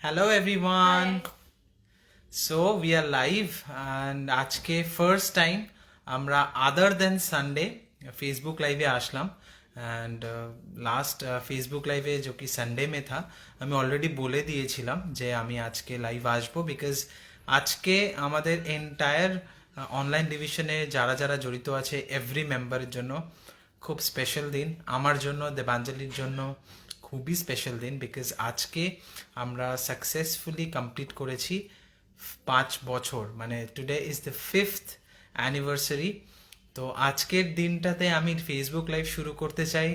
Hello everyone. Hi. So we are live and আজকে first time আমরা আদার দেন Sunday Facebook লাইভে আসলাম। And last Facebook লাইভে जो कि সানডে में था আমি অলরেডি বলে দিয়েছিলাম যে আমি আজকে লাইভ আসবো বিকজ আজকে আমাদের এন্টায়ার অনলাইন ডিভিশনে যারা যারা জড়িত আছে এভরি মেম্বারের জন্য খুব স্পেশাল দিন, আমার জন্য দেবাঞ্জলির জন্য খুবই স্পেশাল দিন বিকজ আজকে আমরা সাকসেসফুলি কমপ্লিট করেছি 5 বছর, মানে today is the 5th anniversary. তো আজকের দিনটাতে আমি ফেসবুক লাইভ শুরু করতে চাই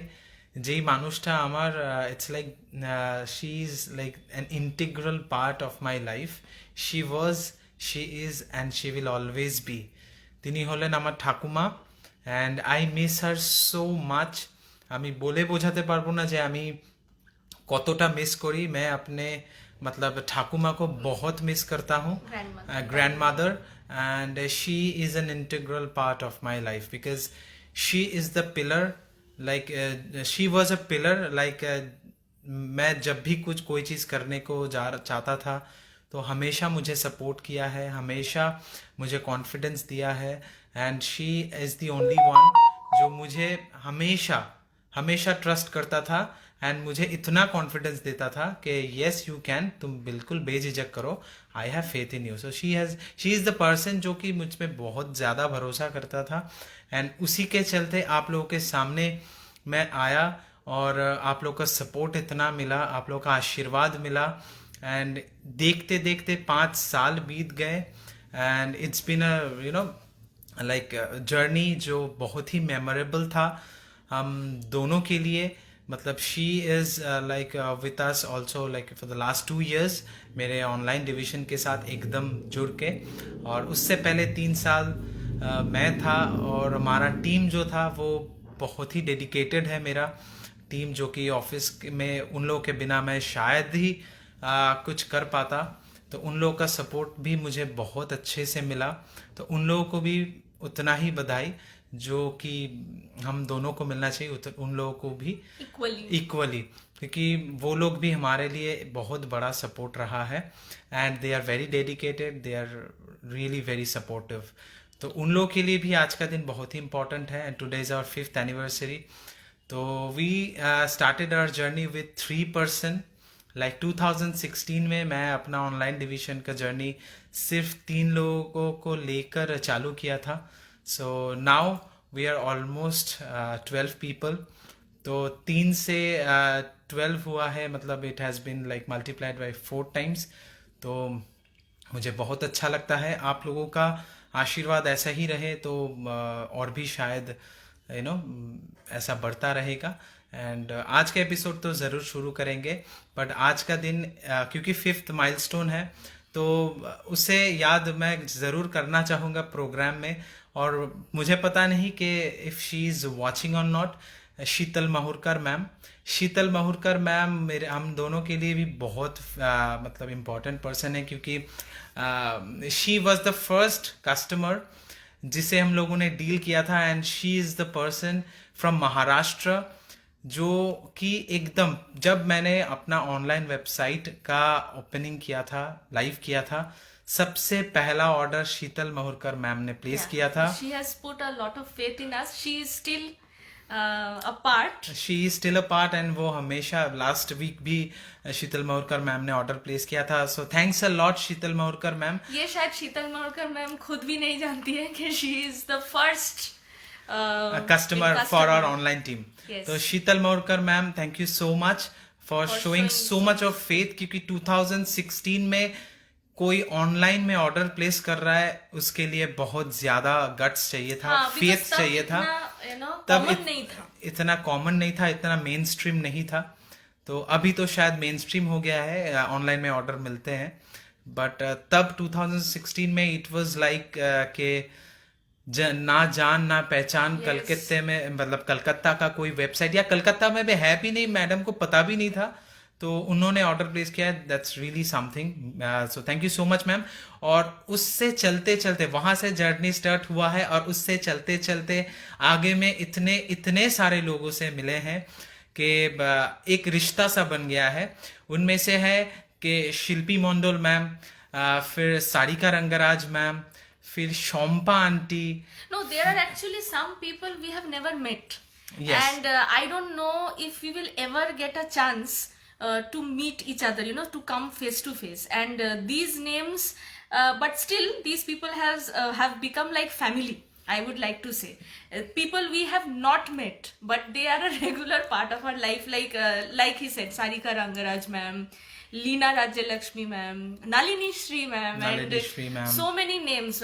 যেই মানুষটা আমার it's like she is like an integral part of my life. She was, she is and she will always be. তিনি হলেন আমার ঠাকুমা and I miss her so much. আমি বলে বোঝাতে পারবো না যে আমি কতটা মিস করি। मैं अपने मतलब ठाकुमा को बहुत मिस करता हूँ, grand mother, and she is an integral part of my life because she is the pillar, like she was a pillar, like मैं जब भी कुछ कोई चीज़ करने को चाहता था तो हमेशा मुझे सपोर्ट किया है, हमेशा मुझे कॉन्फिडेंस दिया है। And she is the only one जो मुझे हमेशा हमेशा ट्रस्ट करता था एंड मुझे इतना कॉन्फिडेंस देता था कि यस यू कैन, तुम बिल्कुल बेझिझक करो, I have faith in you. So she is the person जो कि मुझ में बहुत ज़्यादा भरोसा करता था एंड उसी के चलते आप लोगों के सामने मैं आया और आप लोग का सपोर्ट इतना मिला, आप लोग का आशीर्वाद मिला एंड देखते देखते 5 साल बीत गए and it's been a you know like journey जो बहुत ही मेमोरेबल था हम दोनों के लिए। मतलब she is like with us also like for the last 2 years मेरे ऑनलाइन डिवीजन के साथ एकदम जुड़ के। और उससे पहले 3 साल मैं था और हमारा टीम जो था वो बहुत ही डेडिकेटेड है। मेरा टीम जो कि ऑफिस में उन लोगों के बिना मैं शायद ही कुछ कर पाता, तो उन लोगों का सपोर्ट भी मुझे बहुत अच्छे से मिला। तो उन लोगों को भी उतना ही बधाई जो कि हम दोनों को मिलना चाहिए, उन लोगों को भी इक्वली, क्योंकि वो लोग भी हमारे लिए बहुत बड़ा सपोर्ट रहा है and they are very dedicated, they are really very supportive. तो उन लोगों के लिए भी आज का दिन बहुत ही इंपॉर्टेंट है and today is our 5th anniversary. तो we started our journey with 3 person. Like 2016 में मैं अपना ऑनलाइन डिवीजन का जर्नी सिर्फ 3 लोगों को लेकर चालू किया था। So now we are almost 12 people. तो 3 से 12 हुआ है, मतलब it has been like multiplied by 4 times. तो मुझे बहुत अच्छा लगता है। आप लोगों का आशीर्वाद ऐसा ही रहे तो और भी शायद यू नो ऐसा बढ़ता रहेगा। एंड आज का एपिसोड तो ज़रूर शुरू करेंगे, बट आज का दिन क्योंकि 5th माइलस्टोन है तो उसे याद मैं ज़रूर करना चाहूँगा प्रोग्राम में। और मुझे पता नहीं कि इफ़ शी इज़ वॉचिंग और not, Sheetal Mahurkar ma'am, Sheetal Mahurkar ma'am मेरे हम दोनों के लिए भी बहुत मतलब इम्पोर्टेंट पर्सन है क्योंकि she was the first customer जिसे हम लोगों ने डील किया था and she is the person from Maharashtra जो कि एकदम जब मैंने अपना ऑनलाइन वेबसाइट का ओपनिंग किया था, लाइव किया था, सबसे पहला ऑर्डर शीतल माहुरकर मैम ने प्लेस किया था। She has put a lot of faith in us. She is still a part. She is still a part and वो हमेशा लास्ट वीक भी शीतल माहुरकर मैम ने ऑर्डर प्लेस किया था। So thanks a lot Sheetal Mahurkar ma'am. ये शायद शीतल Mahurkar ma'am खुद भी नहीं जानती है कि she is the first customer for our online team. Yes. तो Sheetal Mahurkar ma'am, thank you so much for showing so much of faith, क्योंकि 2016 में कोई ऑनलाइन में ऑर्डर प्लेस कर रहा है उसके लिए बहुत ज्यादा गट्स चाहिए था, फेथ चाहिए था। तब इतना कॉमन नहीं था, इतना मेन स्ट्रीम नहीं था। तो अभी तो शायद मेन स्ट्रीम हो गया है, ऑनलाइन में ऑर्डर मिलते हैं, बट तब 2016 में इट वाज लाइक के ना जान ना पहचान। Yes. कलकत्ते में, मतलब कलकत्ता का कोई वेबसाइट, या कलकत्ता में भी है भी नहीं, मैडम को पता भी नहीं था, तो उन्होंने ऑर्डर प्लेस किया है। That's really something, so thank you so much ma'am. और उससे चलते चलते वहाँ से जर्नी स्टार्ट हुआ है और उससे चलते चलते आगे में इतने इतने सारे लोगों से मिले हैं कि एक रिश्ता सा बन गया है। उनमें से है के शिल्पी मंडल मैम, फिर सारिका रंगराज मैम, फिर Shompa aunty. No, there are actually some people we have never met. Yes. And I don't know if we will ever get a chance to meet each other, to come face to face. And these names, but still, these people have become like family. I would like to say, people we have not met, but they are a regular part of our life. Like he said, Sarika Rangaraj ma'am, Leena Rajyalakshmi ma'am, Nalini Shri ma'am, Nalini and Shri ma'am. so many names.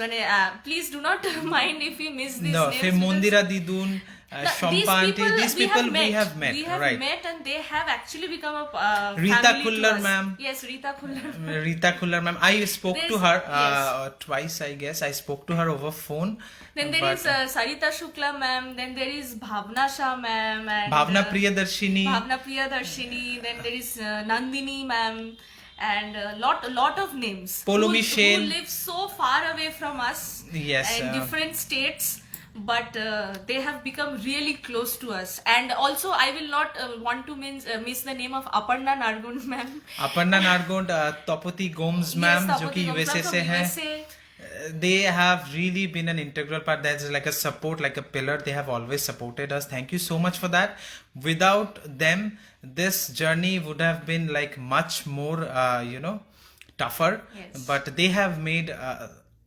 Please do not mind if we miss these No, names. फिर Mondira Didun, Shompa aunty. These people we have met, We have right? met, and they have actually become a Rita family to Kullar us. ma'am. Yes, Rita Kullar. Rita Kullar ma'am. I spoke to There's- her yes. twice, I guess. I spoke to her over phone. Then there but, is Sarita Shukla ma'am. Then there is Bhavna Shah ma'am. And, Bhavna Priyadarshini. Bhavna Priyadarshini. Then there is Nandini ma'am. And a lot of names. Polo who Michelle. live so far away from us. Yes, In different states. But they have become really close to us. And also, I will not want to miss the name of Aparna Nargund ma'am. Aparna Nargond, Topati Gomes ma'am, Yes, जो कि Tapati USA Gupta से from हैं. USA. They have really been an integral part. That's like a support, like a pillar. They have always supported us. Thank you so much for that. Without them, this journey would have been like much more, tougher. Yes. But they have made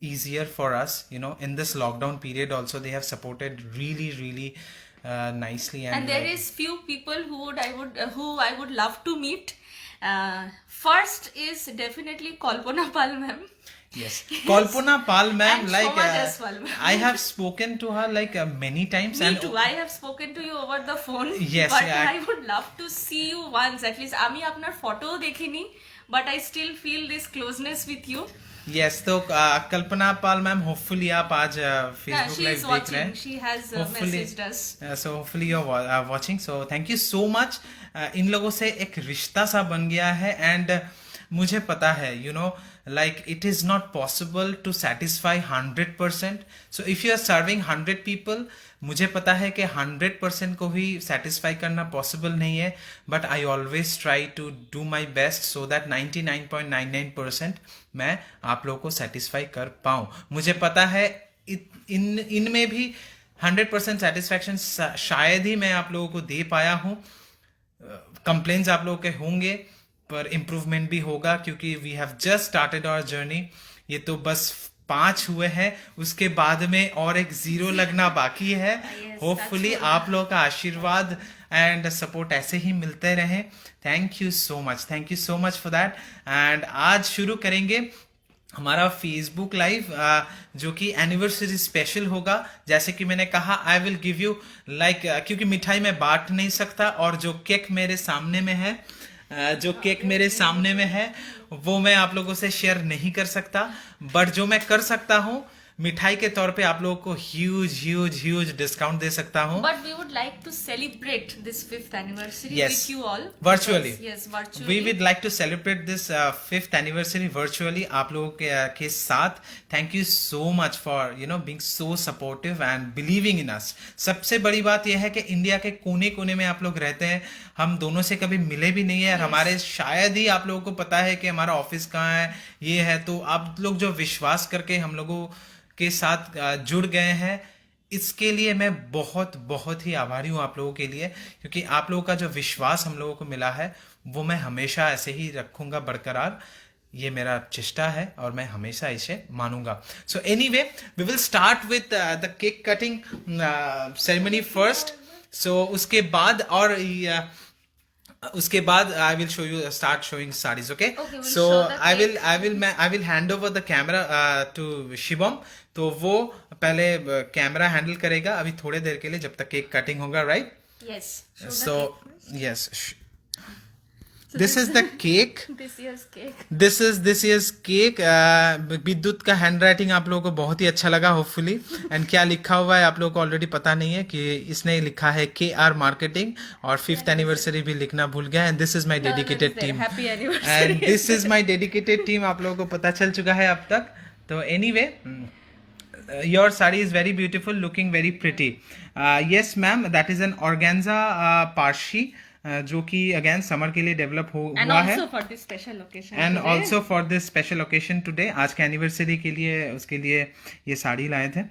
easier for us, in this lockdown period. Also, they have supported really, really nicely. And there is few people who I would love to meet. First is definitely Kalpana Pal ma'am. Yes, Kalpana Pal ma'am, And like Shoma Jaiswal ma'am. I have spoken to her like many times. Me and too. I have spoken to you over the phone. Yes, but yeah. I would love to see you once at least. আমি আপনার photo দেখিনি, but I still feel this closeness with you. Yes, तो कल्पना पाल ma'am, hopefully आप आज Yeah, Facebook she live is देख रहे watching. हैं. She has Hopefully- messaged us. So hopefully you are watching. So thank you so much. इन लोगों से एक रिश्ता सा बन गया है. And मुझे पता है, like it is not possible to satisfy 100%. So if you are serving 100 people, मुझे पता है कि 100% को ही satisfy करना possible नहीं है. But I always try to do my best so that 99.99% मैं आप लोगों को satisfy कर पाऊँ. मुझे पता है इनमें भी 100% satisfaction शायद ही मैं आप लोगों को दे पाया हूँ. कंप्लेन्स आप लोगों के होंगे, पर इम्प्रूवमेंट भी होगा, क्योंकि we have just started our journey. ये तो बस 5 हुए हैं, उसके बाद में और एक 0 लगना बाकी है. होपफुली आप लोगों का आशीर्वाद एंड सपोर्ट ऐसे ही मिलते रहे. Thank you so much for that. And आज शुरू करेंगे हमारा फेसबुक लाइव, जो कि एनिवर्सरी स्पेशल होगा. जैसे कि मैंने कहा, I will give you like, क्योंकि मिठाई मैं बांट नहीं सकता, और जो केक मेरे सामने में है वो मैं आप लोगों से शेयर नहीं कर सकता. बट जो मैं कर सकता हूँ, मिठाई के तौर पे आप लोगों को ह्यूज डिस्काउंट दे सकता हूँ. But we would like to celebrate this 5th anniversary Yes. with you all. Virtually. Yes, virtually. We would like to celebrate this 5th anniversary virtually आप लोगों के साथ. Thank you so much for being so supportive and believing in us. सबसे बड़ी बात यह है कि इंडिया के कोने कोने में आप लोग रहते हैं. हम दोनों से कभी मिले भी नहीं है. हमारे शायद ही आप लोगों को पता है कि हमारा ऑफिस कहाँ है, ये है. तो आप लोग जो विश्वास करके हम लोगों के साथ जुड़ गए हैं, इसके लिए मैं बहुत ही आभारी हूँ आप लोगों के लिए, क्योंकि आप लोगों का जो विश्वास हम लोगों को मिला है वो मैं हमेशा ऐसे ही रखूंगा बरकरार. ये मेरा चेष्टा है और मैं हमेशा इसे मानूंगा. So anyway, we will start with the cake cutting ceremony first. So उसके बाद I will start showing sarees. Okay, we'll so show the I will hand over the camera to Shibam. तो वो पहले कैमरा हैंडल करेगा अभी थोड़े देर के लिए, जब तक केक कटिंग होगा, right? Yes. Show the So cake. yes, this is the cake. This year's cake. This is cake. विद्युत का हैंड राइटिंग आप लोगों को बहुत ही अच्छा लगा, होपफुली. एंड क्या लिखा हुआ है आप लोगों को ऑलरेडी पता नहीं है, कि इसने लिखा है KR मार्केटिंग, और 5th एनिवर्सरी भी लिखना भूल गया. And this is my dedicated team. Happy anniversary. And this is my dedicated team. आप लोगों को पता चल चुका है अब तक. तो anyway, your saree is very beautiful, looking very pretty. Yes ma'am, that is an organza parshi. जो कि अगेन समर के लिए डेवलप And हुआ है also for this special occasion and today. Also for this special occasion today, आज के anniversary के लिए उसके लिए ये শাড়ি लाए थे।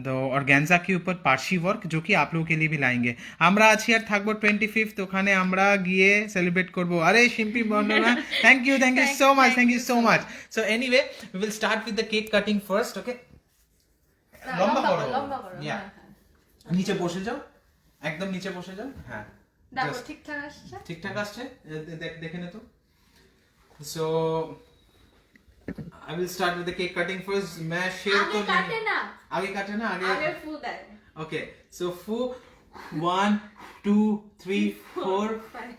तो অর্গানজা के ऊपर পার্সি ওয়ার্ক, जो कि आप लोगों के लिए भी लाएंगे। আমরা আছি আর থাকবো 25th, ওখানে আমরা গিয়ে সেলিব্রেট করব। আরে Shimpi Barnana, thank you so much, thank you so much. So anyway we will start with the cake cutting first, okay? লম্বা করো, ইয়া, নিচে বসে যাও, একদম নিচে বসে যাও। হ্যাঁ, দেখো ঠিকঠাক আসছে? ঠিকঠাক আসছে, দেখে নে তো। So I will start with the cake cutting first. मैं शेयर तो नहीं, आगे काटे ना, आगे फू दें। Okay, so फू 1 2 3 4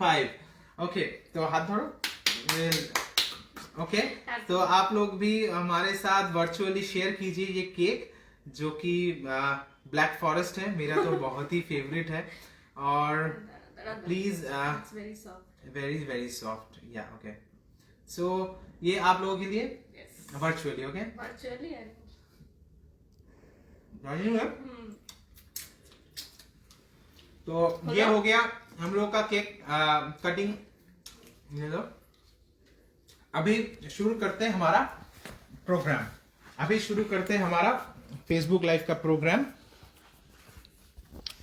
5 Okay, तो हाथ धरो। ओके, तो आप लोग भी हमारे साथ वर्चुअली शेयर कीजिए ये केक, जो कि ब्लैक फॉरेस्ट है, मेरा तो बहुत ही फेवरेट है। और प्लीज वेरी वेरी सॉफ्ट, या ओके। सो ये आप लोगों के लिए वर्चुअली, ओके? वर्चुअली है। तो ये हो गया हम लोग का केक कटिंग। ये लो, अभी शुरू करते हैं हमारा प्रोग्राम। अभी शुरू करते हैं हमारा फेसबुक लाइव का program.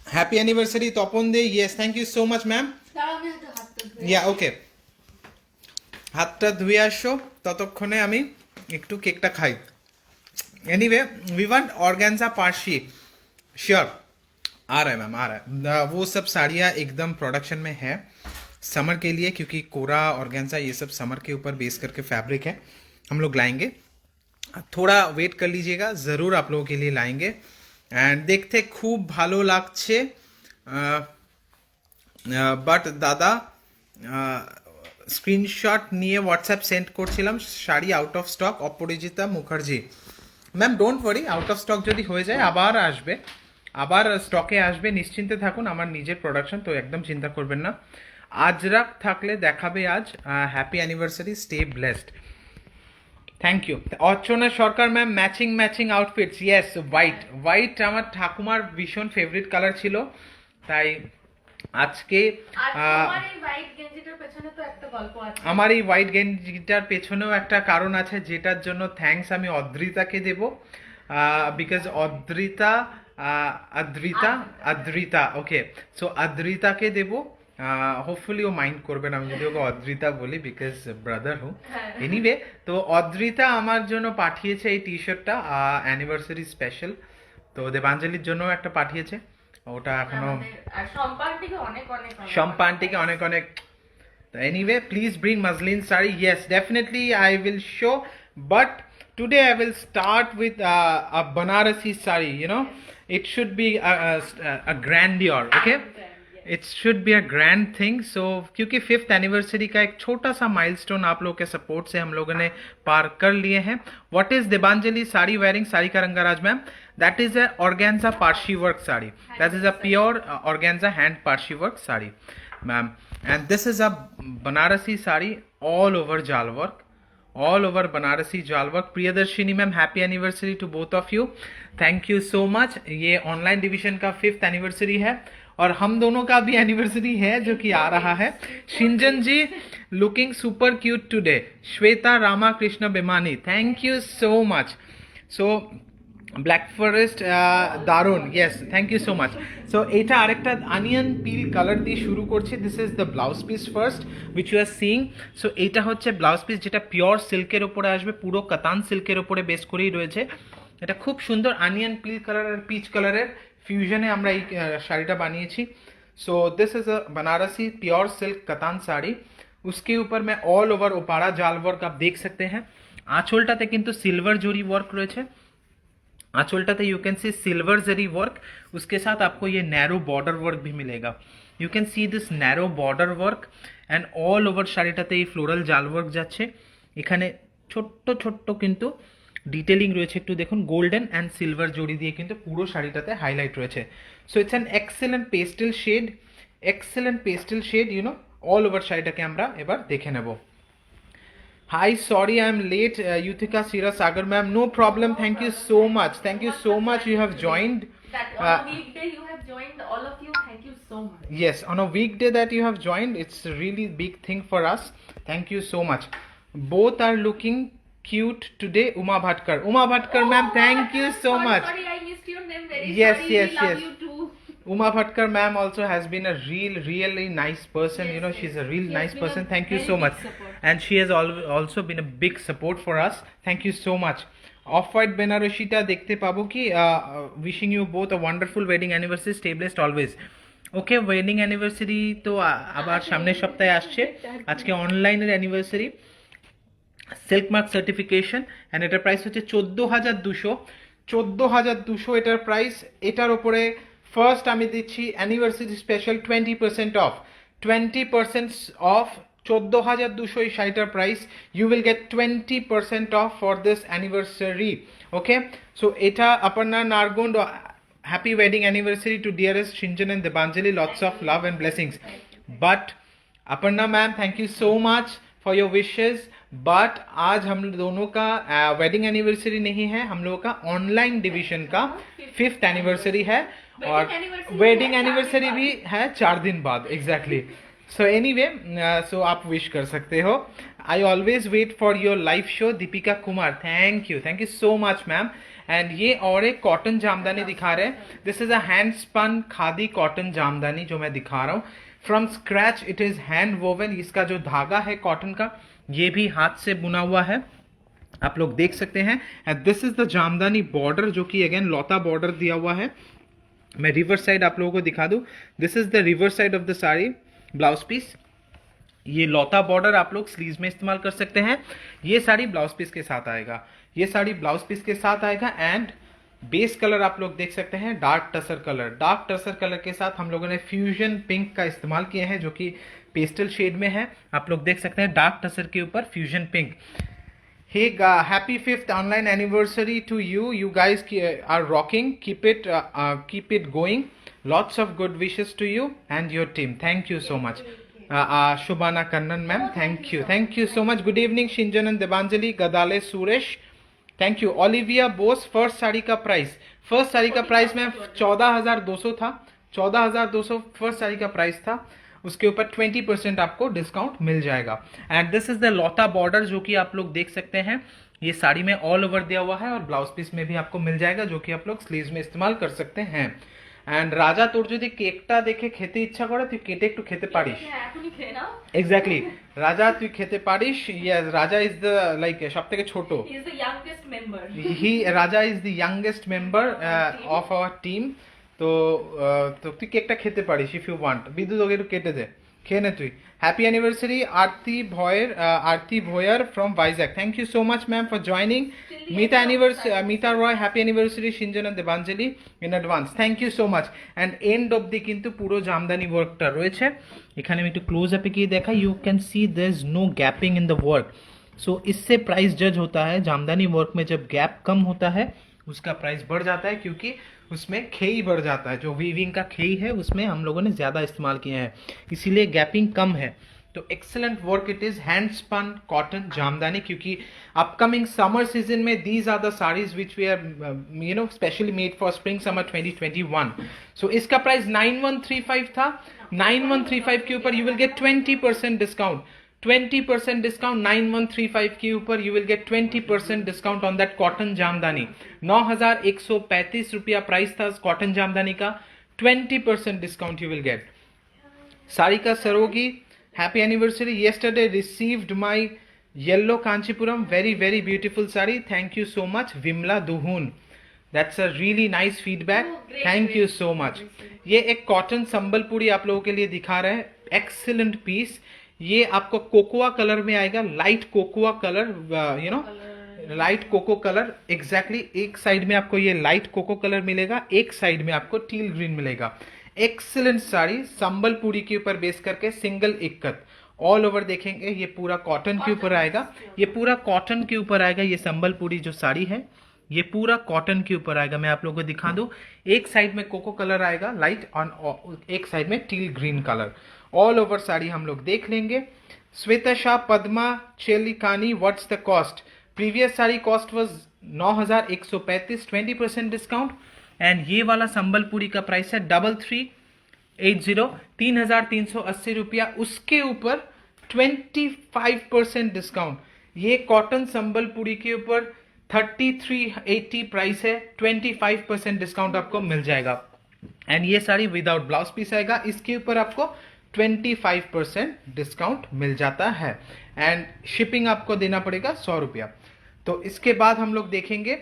Happy anniversary Tapan De, yes, thank you so much ma'am. या ओके, হাতটা ধুয়ে আসো, ততক্ষণে আমি একটু কেকটা খাই। Anyway we want organza Parsi, sure आ रहा है मैम, आ रहा है। वो सब साड़ियाँ एकदम प्रोडक्शन में है समर के लिए, क्योंकि कोरा ऑर्गेन्जा ये सब समर के ऊपर बेस करके फैब्रिक है, हम लोग लाएंगे। थोड़ा वेट कर लीजिएगा, ज़रूर आप लोगों के लिए लाएंगे। एंड देखते खूब भालो लागছে, বাট দাদা স্ক্রিনশট নিয়ে হোয়াটসঅ্যাপ সেন্ড করছিলাম, sari out of stock, Aparajita Mukherjee. Ma'am don't worry, out of stock যদি হয়ে যায় আবার আসবে, আবার স্টকে আসবে, নিশ্চিন্তে থাকুন। আমার নিজের প্রোডাকশন তো, একদম চিন্তা করবেন না। আজরাক থাকলে দেখাবে আজ। Happy anniversary, stay blessed, thank you. Archana Sarkar ma'am, matching matching outfits, yes, white white আমার ঠাকুমার ভীষণ ফেভারিট কালার ছিল, তাই আজকে আমার এই হোয়াইট গেঞ্জিটার পেছনেও একটা কারণ আছে, যেটার জন্য থ্যাঙ্কস আমি অদ্রিতাকে দেব, বিকজ অদ্রিতা ওকে, সো অদ্রিতাকে দেব। হোপফুলি ও মাইন্ড করবেন আমি যদি ওকে অদ্রিতা বলি, বিকজ ব্রাদার হু। এনিওয়ে, তো অদ্রিতা আমার জন্য পাঠিয়েছে এই টি শার্টটা, অ্যানিভার্সারি স্পেশাল। তো দেবাঞ্জলির জন্য একটা পাঠিয়েছে, ওটা এখনো সম্পানটিকে অনেক অনেক। Anyway, please bring muslin sari. Yes, definitely I will show, but today I will start with a Banarasi sari, you know. It should be a grandeur, okay? It should be a grand thing. So क्योंकि 5th anniversary का एक छोटा सा milestone आप लोगों के support से हम लोगों ने पार कर लिए हैं। What is Debanjali sari wearing? Sari का Rangaraj ma'am, that is a organza parshi work sari. That is a pure organza hand parshi work sari, ma'am. And this is a Banarasi sari, all over jal work, all over Banarasi jal work. Priyadarshini ma'am, happy anniversary to both of you. Thank you so much. ये online division का 5th anniversary है, और हम दोनों का भी anniversary है जो कि आ रहा है। Shinjan ji looking super cute today. Shweta Rama Krishna Bemani, thank you so much. So black forest দারুন, yes, thank you so much. So এটা আরেকটা অনিয়ন পিল কালার দিয়ে শুরু করছি। This is the blouse piece first which you are seeing. So এইটা হচ্ছে blouse piece, যেটা pure সিল্কের ওপরে আসবে, পুরো কাতান সিল্কের ওপরে বেস করেই রয়েছে। এটা খুব সুন্দর অনিয়ন পিল কালার আর পিচ কালারের ফিউশনে আমরা এই শাড়িটা বানিয়েছি। So this is a Banarasi pure silk katan sari, उसके ऊपर में ऑल ओवर ओपाड़ा जाल वर्क आप देख सकते हैं। आँचलटाते किन्तु सिल्वर जरी वर्क रही है, आँचलटाते you can see silver zari work, उसके साथ आपको ये नैरो बॉर्डर वर्क भी मिलेगा। You can see this narrow border work and all over शाड़ीटाते ये फ्लोरल जाल वर्क जाच्छे। एखाने छोट्टो छोट्टो किन्तु डिटेलिंग रयेछे, एकटु देखुन गोल्डन एंड सिल्वर जड़ी दिए किन्तु पुरो शाड़ीटाते हाईलाइट रयेछे। So it's an excellent pastel shade you know, all over शाड़ीटाके आमरा एबार देखे नेब। Hi, sorry I am late. Yuthika Sira Sagar ma'am, no problem. Thank you so much. You have joined. That on a weekday you have joined, all of you, thank you so much. Yes, on a weekday that you have joined, it's a really big thing for us. Thank you so much. Both are looking cute today. Uma Bhatkar ma'am, thank you so sorry, much. Sorry, I missed your name. Very Yes, sorry. yes, We love yes. you too. Uma Bhatkar ma'am also has been a really nice person. Yes, You know, yes. she's a real She nice has been a person. Thank you very so big much. support. And she has also been a big support for us. Thank you so much. Off-white বেনারসিটা দেখতে পাবো কি? Wishing you both a wonderful wedding anniversary. Stay blessed always. Okay, wedding anniversary তো আবার সামনের সপ্তাহে আসছে। আজকে অনলাইনের anniversary, silk mark certification, and এটার প্রাইস হচ্ছে 14,200 এটার প্রাইস। এটার ওপরে ফার্স্ট আমি দিচ্ছি অ্যানিভার্সারি স্পেশাল 20% অফ, 20% অফ। 14,200 এই শাড়িটার price, you will get 20% off for this anniversary. Okay, so এটা Aparna Nargund, happy wedding anniversary to dearest Shinjan and Debanjali, lots of love and blessings. But Aparna ma'am, thank you so much for your wishes, but आज हम दोनों का wedding anniversary नहीं है, हम लोगों का ऑनलाइन डिवीजन का 5th एनिवर्सरी है, और वेडिंग एनिवर्सरी भी है 4 दिन बाद एग्जैक्टली। सो एनीवे, सो आप विश कर सकते हो। I always wait for your live show. Deepika Kumar, thank you so much ma'am. And ये और एक कॉटन जामदानी दिखा रहे हैं। This is a hand spun khadi cotton jamdani जो मैं दिखा रहा हूँ, from scratch, it is hand woven. इसका जो धागा है कॉटन का, ये भी हाथ से बुना हुआ है, आप लोग देख सकते हैं। And this is the jamdani border, जो कि अगेन लौता बॉर्डर दिया हुआ है। मैं रिवर्स साइड आप लोगों को दिखा दूं। This is the reverse side of the sari, blouse piece. ये लौता बॉर्डर आप लोग स्लीव्स में इस्तेमाल कर सकते हैं। ये साड़ी ब्लाउज पीस के साथ आएगा, ये साड़ी ब्लाउज पीस के साथ आएगा। एंड बेस कलर आप लोग देख सकते हैं, dark tussar colour. Dark tussar colour के साथ हम लोगों ने फ्यूजन पिंक का इस्तेमाल किया है, जो कि पेस्टल शेड में है। आप लोग देख सकते हैं डार्क टसर के ऊपर fusion pink. Hey, happy 5th online anniversary to you. You guys are rocking. Keep it going. Lots of good wishes to you and your team. Thank you so much. Shubhana Kannan ma'am, thank you so much. Good evening Shinjan and Debanjali, Gadale Suresh, thank you. Olivia Bose, first sari का price में 14,200 था, 14,200 first sari का price था। उसके ऊपर 20% आपको discount मिल जाएगा। एंड दिस इज द लौता बॉर्डर, जो कि आप लोग देख सकते हैं, ये साड़ी में ऑल ओवर दिया हुआ है, और ब्लाउज पीस में भी आपको मिल जाएगा, जो कि आप लोग स्लीव्स में इस्तेमाल कर सकते हैं। एंड राजा, তোর যদি কেকটা দেখে খেতে ইচ্ছা করে, তুই কেটে একটু খেতে পারিস। এক্স্যাক্টলি, রাজা তুই খেতে পারিস। ইয়েস, রাজা ইজ দ্য লাইক সবথেকে ছোট, He is the youngest member. রাজা is the youngest member of our team. তো তুই কেকটা খেতে পারিস ইফ ইউ ওয়ান্ট। বিদ্যুৎ ওকে একটু কেটে দে, খেয়ে নে তুই। Happy anniversary Arti Bhoyar from Vizag, thank you so much ma'am for joining. Mita Roy, happy anniversary Sinjan and Debanjali in advance, thank you so much. And end অবধি কিন্তু পুরো জামদানি ওয়ার্কটা রয়েছে। এখানে আমি একটু ক্লোজ আপে গিয়ে দেখা, you can see there is no gapping in the work. So इससे प्राइस जज होता है। जामदानी वर्क में जब गैप कम होता है, उसका प्राइस बढ़ जाता है, क्योंकि उसमें खेई बढ़ जाता है। जो वीविंग का खेई है, उसमें हम लोगों ने ज़्यादा इस्तेमाल किया है, इसीलिए गैपिंग कम है। तो excellent work it is, hand spun cotton jamdani. क्योंकि अपकमिंग समर सीजन में these are the saris which we are specially made for spring summer 2021। So इसका प्राइस 9135 था। 9135 के ऊपर you will get 20% discount, 20% discount 9135 के ऊपर you will get 20% discount on that cotton jamdani. 9,135 रुपया price था कॉटन जामदानी का, 20% discount you will get. Sarika Sarogi, happy anniversary. Yesterday received my yellow Kanchipuram, very beautiful sari, thank you so much. Vimala Duhun, that's a really nice feedback, thank you so much. ये एक cotton Sambalpuri आप लोगों के लिए दिखा रहे हैं, एक्सीलेंट पीस। ये आपको कोकोआ कलर में आएगा, light cocoa colour, light cocoa colour exactly. एक साइड में आपको ये लाइट कोको कलर मिलेगा, एक साइड में आपको टील ग्रीन मिलेगा। एक्सीलेंट साड़ी, संबलपुरी के ऊपर बेस करके सिंगल इक्कत ऑल ओवर देखेंगे। ये पूरा कॉटन के ऊपर आएगा, ये पूरा कॉटन के ऊपर आएगा। ये संबलपुरी जो साड़ी है, ये पूरा कॉटन के ऊपर आएगा। मैं आप लोगों को दिखा दूं, एक साइड में कोको कलर आएगा लाइट, ऑन एक साइड में teal green colour. All over sari हम लोग देख लेंगे। Shweta Shah, Padma Chelikani, what's the cost? Previous sari cost was 9,135, 20% discount and ये वाला संबलपुरी का प्राइस है 3380, 3380 रुपया। उसके ऊपर 25% डिस्काउंट। ये कॉटन संबलपुरी के ऊपर 3380 प्राइस है, 25% डिस्काउंट आपको मिल जाएगा। एंड ये साड़ी विदाउट ब्लाउज पीस आएगा, इसके ऊपर आपको 25% डिस्काउंट मिल जाता है। एंड शिपिंग आपको देना पड़ेगा 100 रुपया। तो इसके बाद हम लोग देखेंगे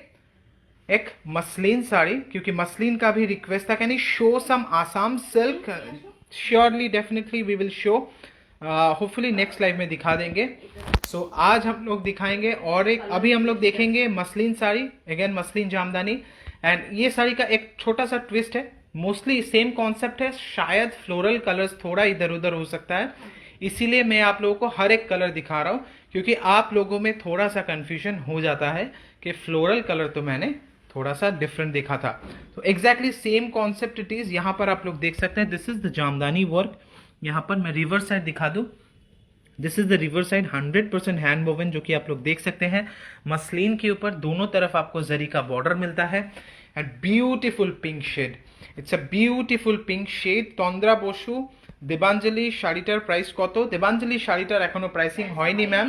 एक मसलिन साड़ी, क्योंकि मसलिन का भी रिक्वेस्ट था, can you show some Assam silk? Surely, definitely we will show, hopefully next live में दिखा देंगे। सो आज हम लोग दिखाएंगे और एक अभी हम लोग देखेंगे muslin sari, again muslin jamdani. And ये साड़ी का एक छोटा सा ट्विस्ट है, मोस्टली सेम कॉन्सेप्ट है, शायद फ्लोरल कलर्स थोड़ा इधर उधर हो सकता है, इसीलिए मैं आप लोगों को हर एक कलर दिखा रहा हूँ, क्योंकि आप लोगों में थोड़ा सा कंफ्यूजन हो जाता है कि फ्लोरल कलर तो मैंने थोड़ा सा डिफरेंट देखा था। तो exactly same concept it is. यहाँ पर आप लोग देख सकते हैं, this is the Jamdani work. यहाँ पर मैं रिवर्स साइड दिखा दूँ, this is the reverse side, 100% hand woven, जो कि आप लोग देख सकते हैं। मसलिन के ऊपर दोनों तरफ आपको जरी का बॉर्डर मिलता है। And beautiful pink shade, it's a beautiful pink shade. Tandra Basu Debanjali শাড়িটার প্রাইস কত? দেবাঞ্জলি শাড়িটার এখনো প্রাইসিং হয়নি ম্যাম,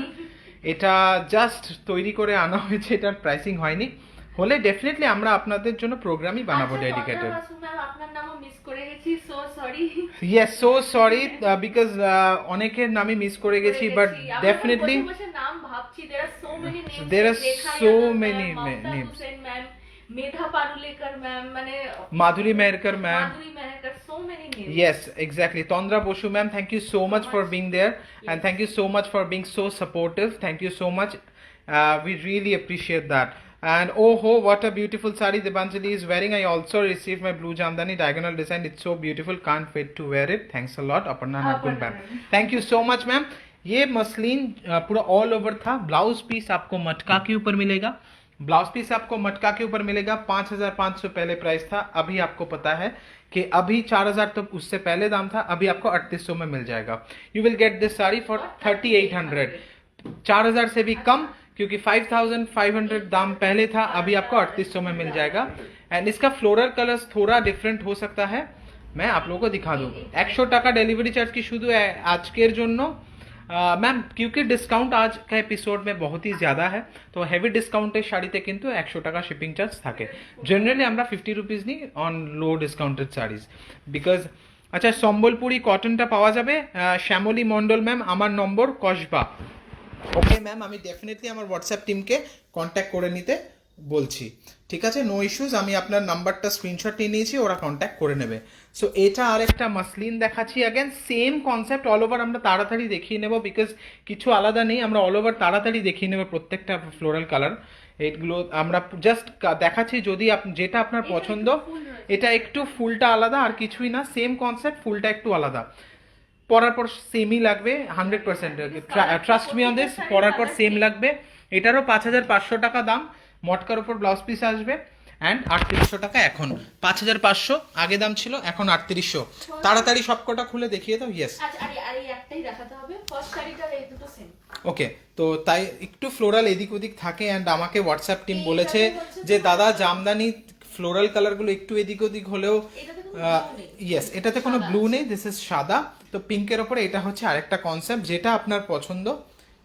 এটা জাস্ট তৈরি করে আনা হয়েছে, এটার প্রাইসিং হয়নি। হলে ডেফিনেটলি আমরা আপনাদের জন্য প্রোগ্রামই বানাবো ডেডিকেটেড। আপনার নামও মিস করে গেছি, so sorry. Yes, so sorry, because অনেকের নামই মিস করে গেছি, বাট ডেফিনেটলি নাম ভাবছি, there are so many names, there are so many names, Medha Parulekar ma'am, মানে Madhuri Meharkar ma'am, Madhuri Meharkar, so many names. Yes, exactly. Tondra Boshu ma'am, thank you so much for being there, and thank you so much for being so supportive. Thank you so much. We really appreciate that. And oh ho, what a beautiful sari Debanjali is wearing. I also received my blue jamdani diagonal design. It's so beautiful. Can't wait to wear it. Thanks a lot, Aparna Nagul ma'am. Thank you so much ma'am. ये muslin पूरा all over था। Blouse piece आपको मटका के ऊपर मिलेगा, blouse piece आपको मटका के ऊपर मिलेगा। 5500 पहले प्राइस था, अभी आपको पता है कि अभी 4000 तो उससे पहले दाम था, अभी आपको 3800 में मिल जाएगा। You will get this sari for 3800, 4000 से भी कम, क्योंकि 5500 दाम पहले था, अभी आपको 3800 में मिल जाएगा। एंड इसका फ्लोरल कलर्स थोड़ा डिफरेंट हो सकता है, मैं आप लोगों को दिखा दूँ। 100 টাকা डेलिवरी चार्ज की शुद्ध आजकेर जोन्नो मैम, क्योंकि डिस्काउंट आज का एपिसोड में बहुत ही ज़्यादा है, तो हेवी डिस्काउंटेड शाड़ीते किन्तु 100 টাকা शिपिंग चार्ज থাকে। जनरली আমরা 50 রুপিস নিই on low discounted saris, because আচ্ছা সম্বলপুরি কটনটা পাওয়া যাবে। শ্যামলী মণ্ডল ম্যাম, আমার নম্বর কসবা। ওকে ম্যাম, আমি ডেফিনেটলি আমার হোয়াটসঅ্যাপ টিমকে কন্ট্যাক্ট করে নিতে বলছি, ঠিক আছে, নো ইস্যুজ। আমি আপনার নাম্বারটা স্ক্রিনশট নিয়ে নিয়েছি, ওরা কন্ট্যাক্ট করে নেবে। সো এটা আরেকটা মাসলিন দেখাচ্ছি, again same concept, all over আমরা তাড়াতাড়ি দেখিয়ে নেব, বিকজ কিছু আলাদা নেই, আমরা অল ওভার তাড়াতাড়ি দেখিয়ে নেব প্রত্যেকটা ফ্লোরাল কালার। এইগুলো আমরা জাস্ট দেখাচ্ছি, যদি যেটা আপনার পছন্দ। এটা একটু ফুলটা আলাদা, আর কিছুই না, সেম কনসেপ্ট, ফুলটা একটু আলাদা। পরার পর সেমই লাগবে, 100%, ট্রাস্ট মি অন দিস, পরার পর সেম লাগবে। এটারও 5500 টাকা দাম, মটকার উপর ব্লাউজ পিস আসবে। অ্যান্ড 3800 টাকা এখন, 5500 আগে দাম ছিল, এখন 3800। তাড়াতাড়ি সবকটা খুলে দেখিয়ে দাও। ইয়েস, ওকে। তো তাই একটু ফ্লোরাল এদিক ওদিক থাকে, অ্যান্ড আমাকে হোয়াটসঅ্যাপ টিম বলেছে যে দাদা জামদানি ফ্লোরাল কালারগুলো একটু এদিক ওদিক হলেও, ইয়েস, এটাতে কোনো ব্লু নেই, দিস ইজ সাদা। তো পিঙ্কের ওপরে এটা হচ্ছে আরেকটা কনসেপ্ট, যেটা আপনার পছন্দ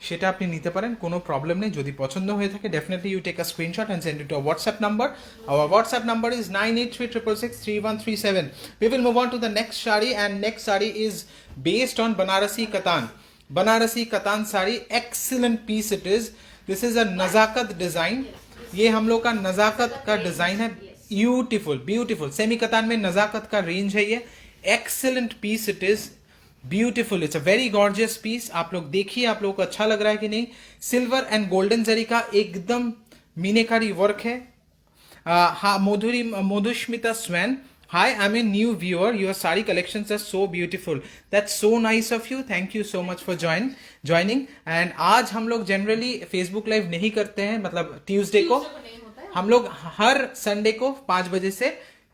সেটা আপনি নিতে পারেন, কোনো প্রবলেম নেই। যদি পছন্দ হয়ে থাকে, definitely you take a screenshot and send it to WhatsApp number. Our WhatsApp number is 9836663137। We will move on to the next sari, and next sari is based on Banarasi Katan. Banarasi Katan sari, excellent piece it is. This is a nazakat design. ये हम लोग का नजाकत का design है, beautiful beautiful. Semi कतान में नजाकत का range है ये, excellent piece it is, beautiful, it's a very gorgeous piece. आप लोग देखिए, आप लोगों को अच्छा लग रहा है कि नहीं। सिल्वर एंड गोल्डन जरी का एकदम मीनाकारी वर्क है। हाँ, Madhusmita swan, hi, I'm a new viewer, your sari collections are so beautiful, that's so nice of you, thank you so much for joining। and आज हम लोग जनरली फेसबुक लाइव नहीं करते हैं, मतलब ट्यूसडे को हम लोग हर संडे को 5 बजे से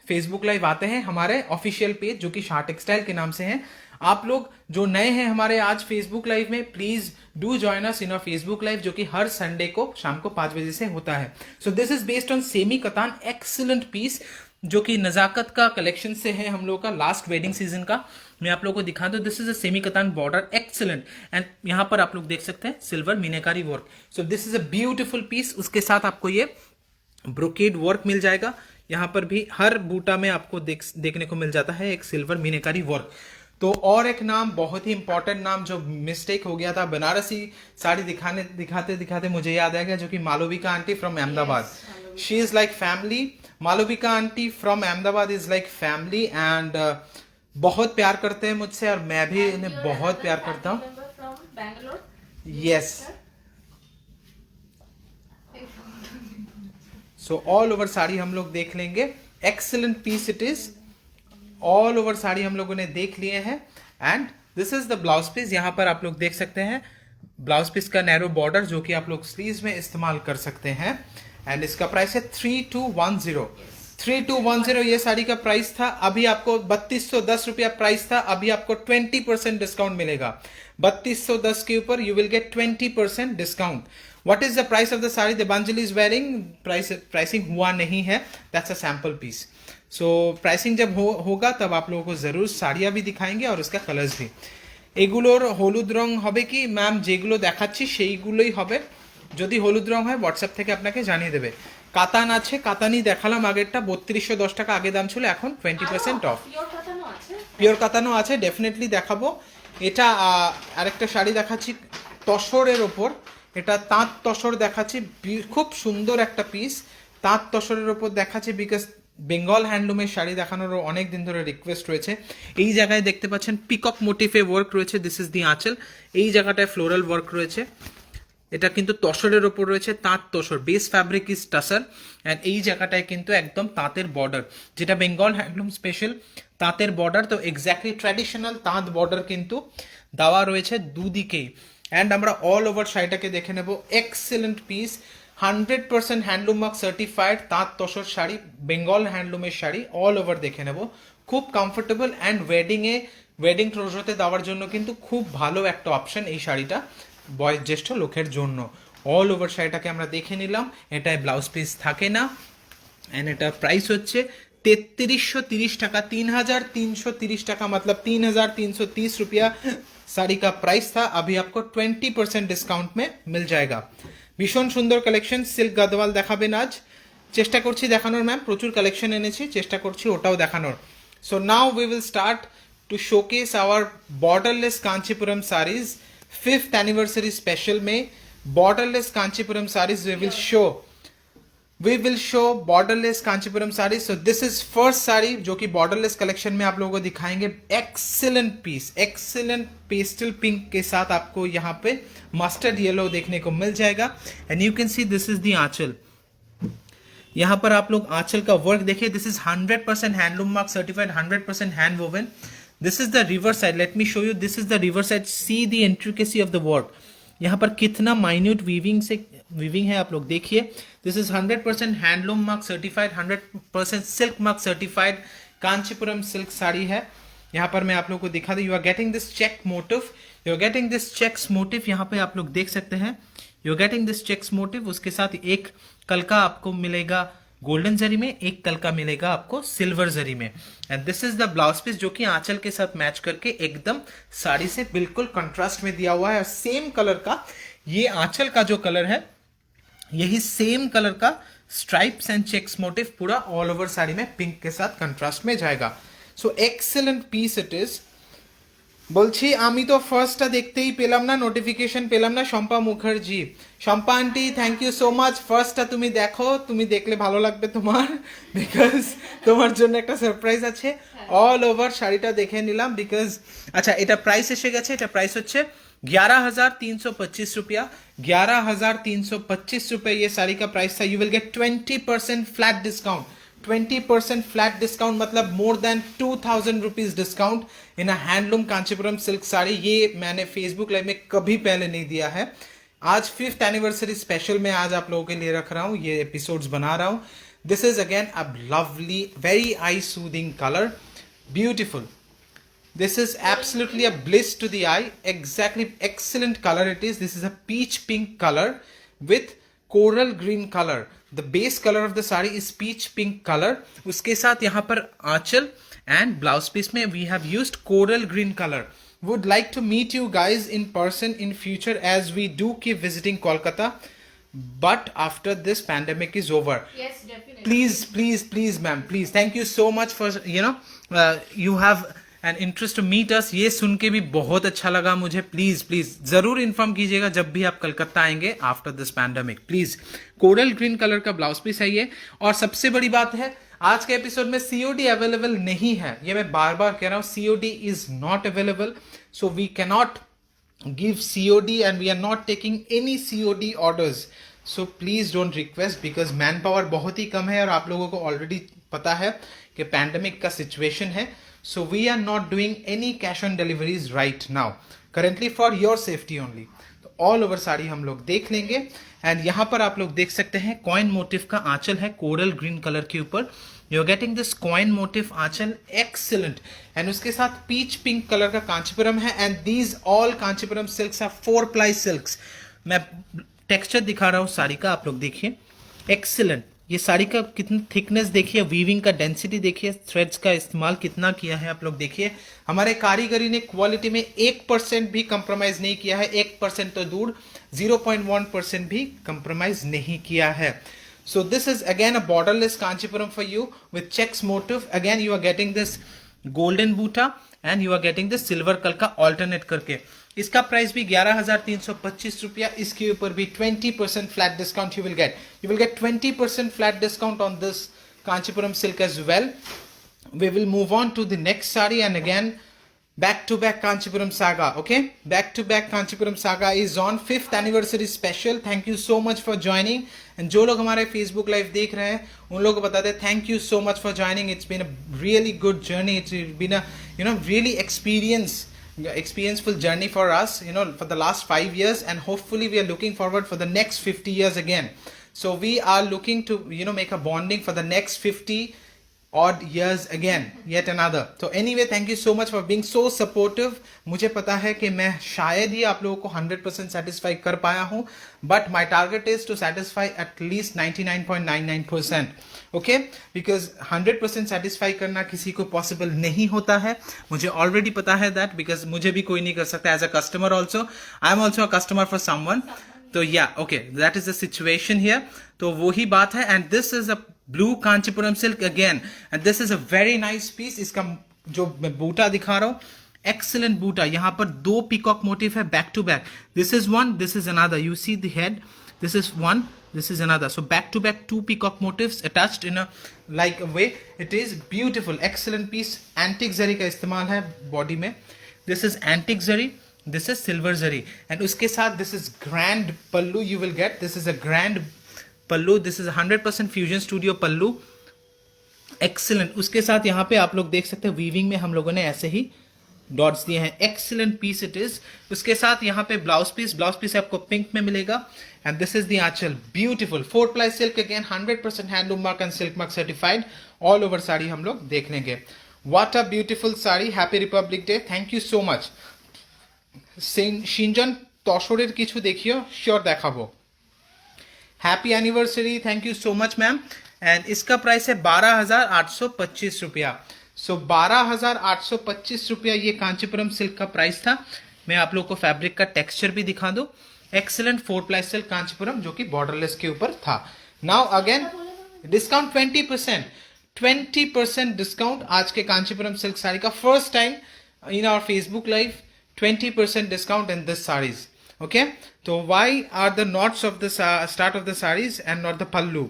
फेसबुक लाइव आते हैं, हमारे ऑफिशियल पेज जो कि शाह टेक्सटाइल के नाम से है। आप लोग जो नए हैं हमारे आज फेसबुक लाइव में, please do join us in a Facebook live, जो कि हर संडे को शाम को 5 बजे से होता है। So this is based on semi katan, excellent piece. जो कि नज़ाकत का कलेक्शन से है हम लोग का लास्ट वेडिंग सीजन का। मैं आप लोगों को दिखा दूं, this is a semi katan border, excellent. And यहाँ पर आप लोग देख सकते हैं silver meenakari work. So this is a beautiful piece. उसके साथ आपको ये ब्रोकेड वर्क मिल जाएगा। यहाँ पर भी हर बूटा में आपको देखने को मिल जाता है एक सिल्वर मीनाकारी वर्क। तो और एक नाम, बहुत ही इंपॉर्टेंट नाम जो मिस्टेक हो गया था, बनारसी साड़ी दिखाते दिखाते मुझे याद आ गया, जो कि Malvika aunty from Ahmedabad. She is like family. Malvika aunty from Ahmedabad is like family and बहुत प्यार करते हैं मुझसे और मैं भी इन्हें बहुत प्यार करता हूँ। Yes, so all over sari हम लोग देख लेंगे। Excellent piece it is. All over sari हम लोगों ने देख लिए हैं and this is the blouse piece. यहाँ पर आप लोग देख सकते हैं ब्लाउज पीस का नैरो बॉर्डर, जो कि आप लोग स्लीव्स में इस्तेमाल कर सकते हैं। एंड इसका प्राइस है 3210। 3210 ये साड़ी का प्राइस था। अभी आपको 3210 रुपया प्राइस था, अभी आपको 20% डिस्काउंट मिलेगा। 3210 के ऊपर you will get 20% discount. What is the price of the sari Debanjali is wearing? Pricing हुआ नहीं है, that's a sample piece. So pricing जब होगा तब आप लोगों को जरूर साड़ियाँ भी दिखाएंगे और उसका कलर्स भी। এগুলোর হলুদ রং হবে কি ম্যাম? যেগুলো দেখাচ্ছি সেইগুলোই হবে। যদি হলুদ রং হয় হোয়াটসঅ্যাপ থেকে আপনাকে জানিয়ে দেবে। কাতান আছে, কাতানই দেখালাম আগেরটা, 3210 টাকা আগে দাম ছিল, এখন 20% অফ। পিওর কাতানও আছে, ডেফিনেটলি দেখাবো। এটা আরেকটা শাড়ি দেখাচ্ছি তসরের ওপর, এটা তাঁত তসর দেখাচ্ছি, খুব সুন্দর একটা পিস। তাঁত তসরের ওপর দেখাচ্ছি বিকজ বেঙ্গল হ্যান্ডলুমের শাড়ি দেখানোর অনেক দিন ধরে রিকোয়েস্ট রয়েছে। এই জায়গায় দেখতে পাচ্ছেন পিকক মোটিফে ওয়ার্ক রয়েছে, দিস ইজ দি আঁচল। এই জায়গাটায় ফ্লোরাল ওয়ার্ক রয়েছে, এটা কিন্তু তসরের ওপর রয়েছে, তাঁত tussar, base fabric is tussar. And এই জায়গাটায় কিন্তু একদম তাঁতের বর্ডার, যেটা বেঙ্গল হ্যান্ডলুম স্পেশাল তাঁতের বর্ডার। তো এক্স্যাক্টলি ট্র্যাডিশনাল তাঁত বর্ডার কিন্তু দেওয়া রয়েছে দুদিকেই। অ্যান্ড আমরা অল ওভার শাড়িটাকে দেখে নেব। Excellent piece, 100% handloom mark certified তাঁত তসর শাড়ি, বেঙ্গল হ্যান্ডলুমের শাড়ি। অল ওভার দেখে নেব, খুব কমফোর্টেবল অ্যান্ড ওয়েডিং ক্লোজোতে দেওয়ার জন্য কিন্তু খুব ভালো একটা অপশন এই শাড়িটা বয়োজ্যেষ্ঠ লোকের জন্য। অল ওভার শাড়িটাকে আমরা দেখে নিলাম, এটায় ব্লাউজ পিস থাকে না। অ্যান্ড এটার প্রাইস হচ্ছে 3330 টাকা, 3330 টাকা, मतलब 3330 रुपया साड़ी का प्राइस था। अभी आपको 20% डिस्काउंट में मिल जाएगा। ভীষণ সুন্দর কালেকশন। সিল্ক গাদওয়াল দেখাবেন আজ, চেষ্টা করছি দেখানোর ম্যাম, প্রচুর কালেকশন এনেছি, চেষ্টা করছি ওটাও দেখানোর। So now we will start to showcase our borderless Kanchipuram sarees 5th anniversary special में। Borderless Kanchipuram sarees we will show borderless Kanchipuram sari. So this is first sari जो कि बॉर्डरलेस कलेक्शन में आप लोगों को दिखाएंगे। Excellent piece, excellent pastel pink के साथ आपको यहाँ पे मस्टर्ड येलो देखने को मिल जाएगा। And you can see this is the anchal. यहाँ पर आप लोग आंचल का वर्क देखिए, this is 100% handloom mark certified, 100% hand woven. This is the river side, let me show you, this is the river side. See the intricacy of the work, यहाँ पर कितना माइन्यूट वीविंग है आप लोग देखिए। This is 100% handloom mark certified, 100% silk mark certified Kanchipuram silk sari है। यहाँ पर मैं आप लोग को दिखा दूं, you are getting this check motif, you are getting this checks motif, यहाँ पे आप लोग देख सकते हैं, you are getting this checks motif. उसके साथ एक कलका आपको मिलेगा गोल्डन जरी में, एक कलका मिलेगा आपको सिल्वर जरी में। And this is the blouse piece जो कि आंचल के साथ मैच करके एकदम साड़ी से बिल्कुल कंट्रास्ट में दिया हुआ है। और सेम कलर का ये आंचल का जो कलर है, यही सेम कलर का स्ट्राइप्स एंड चेक्स मोटिव पूरा ऑल ओवर साड़ी में पिंक के साथ कंट्रास्ट में जाएगा। सो एक्सीलेंट पीस इट इज। বলছি আমি তো ফার্স্টটা দেখতেই পেলাম না, নোটিফিকেশন পেলাম না। Shampa Mukherjee, Shampa aunty thank you so much. ফার্স্টটা তুমি দেখো, তুমি দেখলে ভালো লাগবে তোমার, বিকজ তোমার জন্য একটা সারপ্রাইজ আছে। অল ওভার শাড়িটা দেখে নিলাম বিকজ আচ্ছা এটা প্রাইস এসে গেছে, এটা প্রাইস হচ্ছে 11,325 रुपया, 11,325 रुपये ये साड़ी का प्राइस था। You will get 20% flat discount, 20% flat discount, मतलब more than 2,000 rupees discount in a handloom Kanchipuram silk sari. ये मैंने फेसबुक लाइव में कभी पहले नहीं दिया है। आज 5th एनिवर्सरी स्पेशल में आज आप लोगों के लिए रख रहा हूँ, ये एपिसोड्स बना रहा हूँ। This is again a lovely very I soothing colour, beautiful. This is absolutely a bliss to the eye. Exactly, excellent color it is. This is a peach pink color with coral green color. The base colour of the sari is peach pink colour. उसके साथ यहाँ पर anchal and blouse piece में we have used coral green colour. Would like to meet you guys in person in future as we do keep visiting Kolkata, but after this pandemic is over. Yes, definitely. Please ma'am, please, thank you so much for you have an interest to meet us. ये सुन के भी बहुत अच्छा लगा मुझे. Please जरूर inform कीजिएगा जब भी आप कलकत्ता आएंगे after this pandemic. Please. Coral green colour का ब्लाउज पीस है ये. और सबसे बड़ी बात है, आज के एपिसोड में सीओडी अवेलेबल नहीं है. ये मैं बार बार कह रहा हूं, COD is not available. So we cannot give COD and we are not taking any COD orders. So please don't request because man power बहुत ही कम है और आप लोगों को ऑलरेडी पता है कि पैंडमिक का सिचुएशन है. So we are not doing any cash on deliveries right now. Currently for your safety only. तो ऑल ओवर साड़ी हम लोग देख लेंगे. एंड यहाँ पर आप लोग देख सकते हैं कॉइन मोटिव का आंचल है कोरल ग्रीन कलर के ऊपर. You are getting this coin motif anchal, excellent. And उसके साथ पीच पिंक कलर का कांचीपुरम है. And these all Kanchipuram silks are 4-ply सिल्क्स. मैं टेक्सचर दिखा रहा हूँ साड़ी का, आप लोग देखिए. एक्सीलेंट. ये साड़ी का कितनी थिकनेस देखिए, वीविंग का डेंसिटी देखिए, थ्रेड्स का इस्तेमाल कितना किया है आप लोग देखिए. हमारे कारीगरी ने क्वालिटी में 1% भी कंप्रोमाइज नहीं किया है. 1% तो दूर, 0.1% भी कंप्रोमाइज नहीं किया है. So this is again a borderless Kanchipuram for you with checks motif. Again you are getting this golden booty and you are getting this silver kalka alternate करके. इसका प्राइस भी 11,325 रुपया. इसके ऊपर भी 20% flat discount you will get. You will get 20% flat discount on this Kanchipuram silk as well. We will move on to the next saree and again back to back Kanchipuram saga. Okay, back to back Kanchipuram saga is on 5th anniversary special. Thank you so much for joining. And जो लोग हमारे Facebook live देख रहे हैं उन लोगों को बताते हैं thank you so much for joining. It's been a really good journey. It's been a really experienceful journey for us, for the last 5 years, and hopefully we are looking forward for the next 50 years again. So we are looking to make a bonding for the next 50 odd years again, yet another. So anyway, thank you so much for being so supportive. मुझे पता है कि मैं शायद ही आप लोगों को 100% satisfy कर पाया हूँ, but my target is to satisfy at least 99.99%. Okay, because 100% satisfy करना किसी को possible नहीं होता है. मुझे already पता है that, because मुझे भी कोई नहीं कर सकता. As a customer also, I am also a customer for someone. तो yeah, okay, that is the situation here. तो वही बात है. And this is a blue Kanchipuram silk again, and this is a very nice piece. इसका जो मैं बूटा दिखा रहा हूँ, excellent बूटा. यहाँ पर 2 peacock motif है back to back. This is one, this is another. You see the head. This is one, this is another. So back to back 2 peacock motifs attached in a like a way. It is beautiful, excellent piece. Antique zari का इस्तेमाल है body में. This is antique zari. This is silver zari. And उसके साथ this is grand pallu you will get. This is a grand pallu. This is 100% fusion studio pallu. Excellent. उसके साथ यहाँ पे आप लोग देख सकते हैं वीविंग में हम लोगों ने ऐसे ही डॉट्स दिए हैं. Excellent piece it is. उसके साथ यहाँ पे ब्लाउज पीस आपको पिंक में मिलेगा. And this is the anchal. Beautiful 4-ply silk again, 100% handloom mark and silk mark certified. All over sari हम लोग देख लेंगे. What a beautiful sari. Happy republic day. Thank you so much. Sinjan তসরের কিছু দেখিও, শিওর দেখাবো. Happy anniversary. Thank you so much ma'am. And इसका price है 12,825 रुपया. सो 12,825 रुपया ये कांचीपुरम सिल्क का प्राइस था. मैं आप लोग को फैब्रिक का टेक्सचर भी दिखा दूं. एक्सीलेंट 4-ply सिल्क कांचीपुरम जो कि बॉर्डरलेस के ऊपर था. नाउ अगेन डिस्काउंट 20% डिस्काउंट आज के कांचीपुरम सिल्क साड़ी का. First time in our Facebook live 20% discount in this saris. Okay, तो why are the knots of the start of the sarees and not the pallu?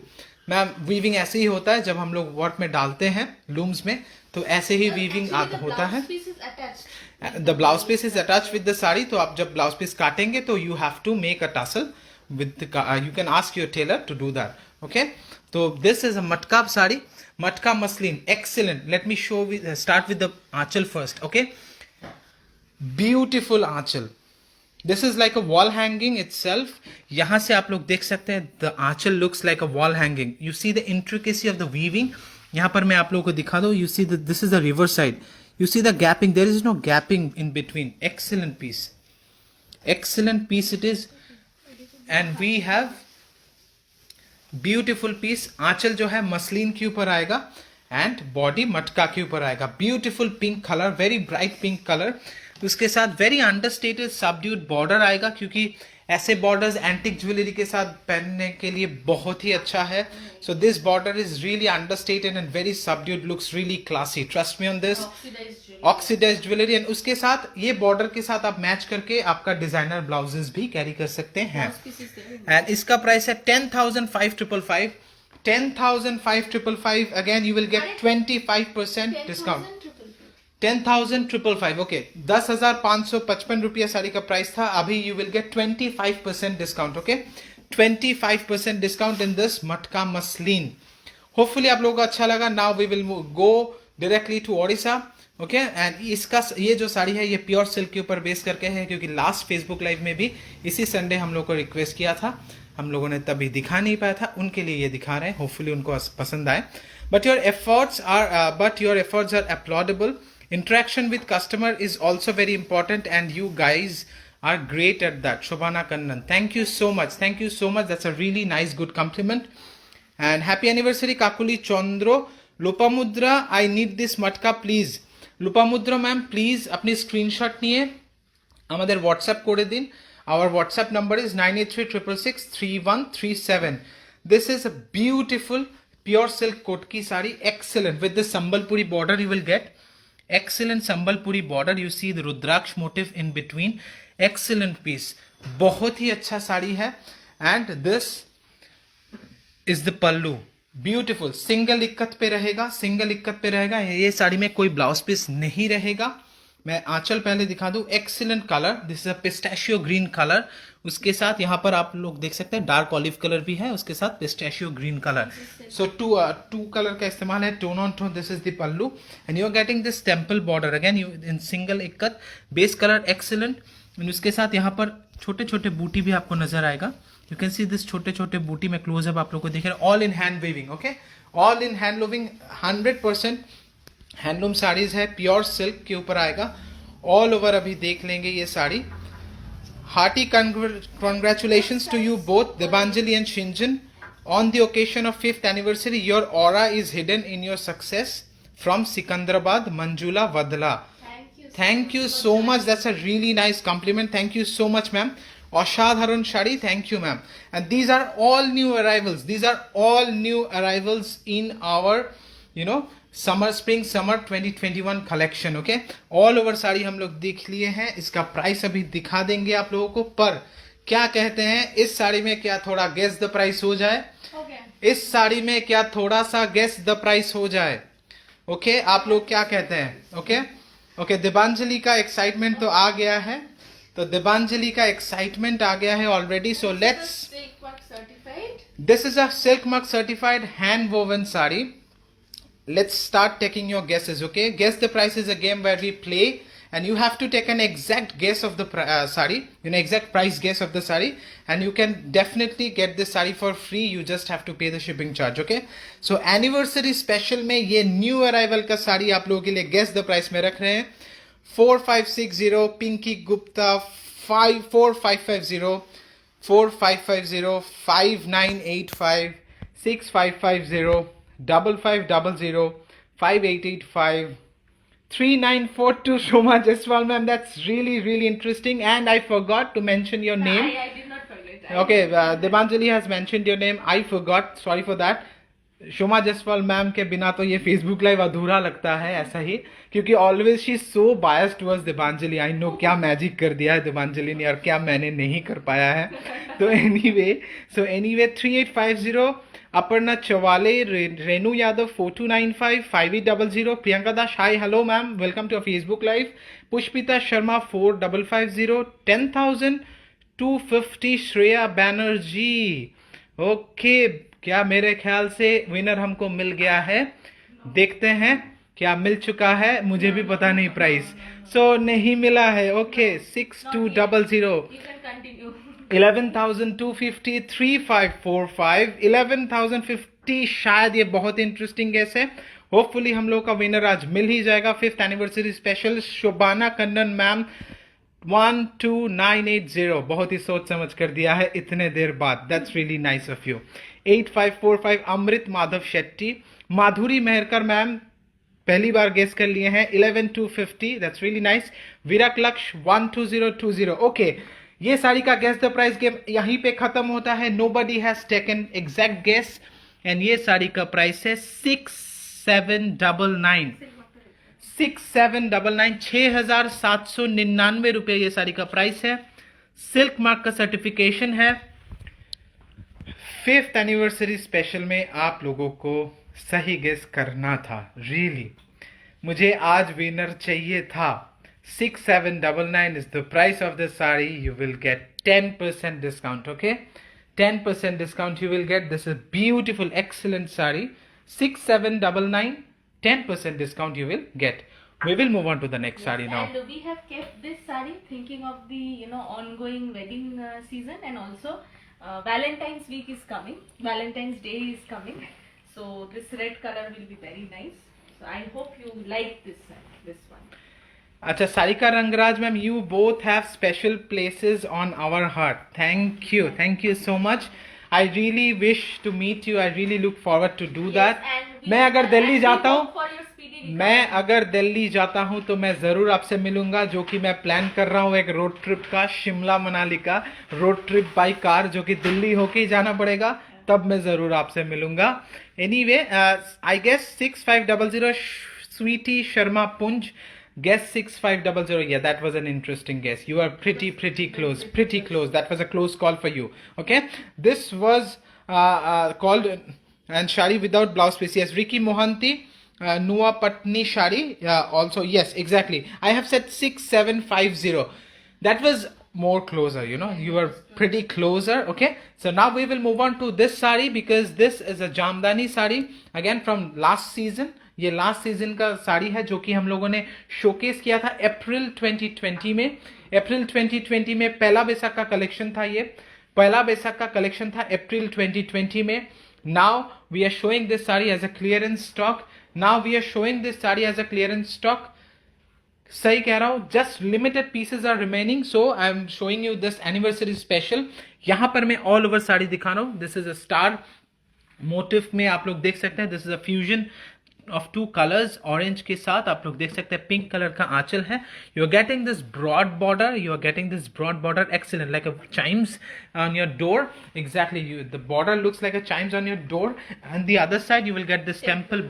Ma'am weaving ऐसे ही होता है जब हम लोग वर्क में डालते हैं लूम्स में, तो ऐसे ही वीविंग होता है. The blouse piece is attach with the sari. तो आप जब ब्लाउज पीस काटेंगे तो you have to make a tassel with, you can ask your tailor to do that. Okay, तो this is a matka sari, matka muslin. Excellent. Let me show start with the anchal first. Okay, beautiful anchal. This is like a wall hanging itself. यहां से आप लोग देख सकते हैं the Aanchal looks like a wall hanging. You see the intricacy of the weaving. यहां पर मैं आप लोगों को दिखा दूं. You see this is the river side. You see the gapping. There is no gapping in between. Excellent piece. Excellent piece it is. And we have beautiful piece. आंचल जो है मसलिन के ऊपर आएगा एंड बॉडी मटका के ऊपर आएगा। Beautiful pink colour, very bright pink colour. उसके साथ वेरी अंडरस्टेटेड सबड्यूड बॉर्डर आएगा, क्योंकि ऐसे बॉर्डर्स एंटिक ज्वेलरी के साथ पहनने के लिए बहुत ही अच्छा है। So this border is really understated and very subdued, looks really classy, trust me on this. Oxidised jewellery and उसके साथ ये बॉर्डर के साथ आप मैच करके आपका डिजाइनर ब्लाउजेस भी कैरी कर सकते हैं। एंड इसका प्राइस है 10,555। 10,555 again you will get 25% discount. 10,555 okay, 10,555 रुपया साड़ी का प्राइस था, अभी you will get 25% discount. Okay, 25% discount in this matka muslin. Hopefully आप लोगों को अच्छा लगा। Now we will go directly to Odisha. Okay, and इसका ये जो साड़ी है ये प्योर सिल्क के ऊपर बेस करके है, क्योंकि लास्ट फेसबुक लाइव में भी इसी संडे हम लोग को रिक्वेस्ट किया था, हम लोगों ने तभी दिखा नहीं पाया था, उनके लिए ये दिखा रहे हैं। होपफुली उनको पसंद आए। But your efforts are applaudable. Interaction with customer is also very important and you guys are great at that. Shobhana Kannan, thank you so much. Thank you so much. That's a really nice, good compliment. And happy anniversary Kakuli Chandro. Lopamudra, I need this matka please. Lopamudra ma'am, please अपनी screenshot নিয়ে আমাদের WhatsApp করে দিন। Our WhatsApp number is 9836663137. This is a beautiful pure silk kotki sari, excellent with the Sambalpuri border you will get. Excellent Sambalpuri border, you see the Rudraksh motif in between. Excellent piece, बहुत ही अच्छा साड़ी है। And this is the pallu, beautiful, single ikat पे रहेगा, single ikat पे रहेगा। ये साड़ी में कोई ब्लाउज पीस नहीं रहेगा। मैं आंचल पहले दिखा दूं। Excellent colour, this is a pistachio green colour. उसके साथ यहाँ पर आप लोग देख सकते हैं डार्क ऑलिव कलर भी है, उसके साथ pistachio green colour. So two colour का इस्तेमाल है, tone on tone. This is the pallu and you are getting this temple border again you in single ikat. Base colour excellent. And उसके साथ यहाँ पर छोटे छोटे बूटी भी आपको नजर आएगा। यू कैन सी दिस छोटे छोटे बूटी में क्लोजअप आप लोग को दिख रहा है। All in hand weaving, okay, all in hand weaving. 100% handloom saris है, प्योर सिल्क के ऊपर आएगा। ऑल ओवर अभी देख लेंगे ये sari. Hearty congratulations to you both, Debanjali and Shinjan, on the occasion of 5th anniversary. Your aura is hidden in your success. From Sikandrabad, Manjula Vadla. Thank you so much. That's a really nice compliment. Thank you so much, ma'am. Ashadharan Shadi, thank you, ma'am. And these are all new arrivals. These are all new arrivals in our, spring summer 2021 collection. Okay, all over sari हम लोग देख लिए हैं। इसका price अभी दिखा देंगे आप लोगों को। पर क्या कहते हैं, इस साड़ी में क्या थोड़ा गेस द प्राइस हो जाए? इस साड़ी में क्या थोड़ा सा गेस द प्राइस हो जाए? ओके, आप लोग क्या कहते हैं? ओके, दिबांजलि का एक्साइटमेंट तो आ गया है, तो दिबांजलि का एक्साइटमेंट आ गया है already. So let's, this is a silk mark certified hand woven sari. Let's start taking your guesses, okay? Guess the price is a game where we play and you have to take an exact guess of the sari, exact price guess of the sari, and you can definitely get this sari for free. You just have to pay the shipping charge, okay? So anniversary special में ये new arrival का साड़ी आप लोगों के लिए guess the price में रख रहे हैं। 4560 Pinky Gupta, 4550 4550 5985 6550 5500 5885 3942 Shoma Jaswal ma'am. That's really really interesting, and I forgot to mention your name. I did not forget. Okay, Debanjali has mentioned your name. I forgot, sorry for that. Shoma Jaswal ma'am के बिना तो ये Facebook live अधूरा लगता है, ऐसा ही, क्योंकि always she so biased towards Debanjali. I know क्या मैजिक कर दिया है दिबांजलि ने और क्या मैंने नहीं कर पाया है। तो anyway 3850 Aparna Chawale, Renu Yadav 4295 5800 Priyanka Das, hi hello ma'am, welcome to Facebook live. Pushpita Sharma 4550 10,250 Shreya Banerjee. Okay, क्या मेरे ख्याल से विनर हमको मिल गया है? देखते हैं क्या मिल चुका है, मुझे भी पता नहीं प्राइस। सो नहीं मिला है। ओके, 6200 11,250 3545 11,050। शायद ये बहुत इंटरेस्टिंग गेस है। होपफुली हम लोग का विनर आज मिल ही जाएगा। 5th anniversary special Shobhana Kannan ma'am, 12980, बहुत ही सोच समझ कर दिया है इतने देर बाद. That's really nice of you. 8545 Amrit Madhav Shetty. Madhuri Mehrkar ma'am पहली बार गेस कर लिए हैं. 11250, दैट्स रियली नाइस. विराट लक्ष्य 12020. ओके, ये साड़ी का गेस द प्राइस गेम यहीं पे खत्म होता है. Nobody has taken exact guess and ये साड़ी का प्राइस है 6799. 6799, 6799 रुपये ये साड़ी का प्राइस है. सिल्क मार्क का सर्टिफिकेशन है. 5th एनिवर्सरी स्पेशल में आप लोगों को सही गेस करना था. रियली मुझे आज विनर चाहिए था. 6799 is the price of the sari. You will get 10% discount. Okay, 10% discount you will get. This is beautiful, excellent sari. 6799, 10% discount you will get. We will move on to the next sari now. And we have kept this sari thinking of the ongoing wedding season, and also Valentine's week is coming. Valentine's Day is coming. So this red color will be very nice. So I hope you like this one. Acha, Sarika Rangraj ma'am, you both have special places on our heart. Thank you so much. I really wish to meet you. I really look forward to do that. मैं अगर दिल्ली जाता हूँ, मैं अगर दिल्ली जाता हूँ तो मैं ज़रूर आपसे मिलूंगा, जो कि मैं प्लान कर रहा हूँ एक रोड ट्रिप का, शिमला मनाली का रोड ट्रिप बाई कार, जो कि दिल्ली होके ही जाना पड़ेगा. तब मैं ज़रूर आपसे मिलूंगा. Anyway, I guess 6500. Sweety Sharma Punj, guess 6500. Yeah, that was an interesting guess. You are pretty close. That was a close call for you. Okay, this was called and shari without blouse piece. Yes, Ricky Mohanty, Nuwa Patni shari. Also yes, exactly. I have said 6750. That was more closer. You were pretty closer. Okay, so now we will move on to this sari, because this is a Jamdani sari again from last season. ये last season का साड़ी है जो कि हम लोगों ने showcase किया था अप्रैल 2020 में. अप्रैल 2020 में पहला बैसाख का कलेक्शन था. ये पहला बैसाख का कलेक्शन था अप्रैल 2020 में. Now we are showing this sari as a clearance stock. सही कह रहा हूँ, just limited pieces are remaining, so I am showing you this anniversary special. यहाँ पर मैं ऑल ओवर साड़ी दिखा रहा हूँ. This is a star motif में आप लोग देख सकते हैं. This is a fusion of 2 colours. Orange के साथ आप लोग देख सकते हैं पिंक कलर का आंचल है. You are getting this broad border, excellent, like a chimes on your door. Exactly, the border looks like a chimes on your door. And the other side you will get this temple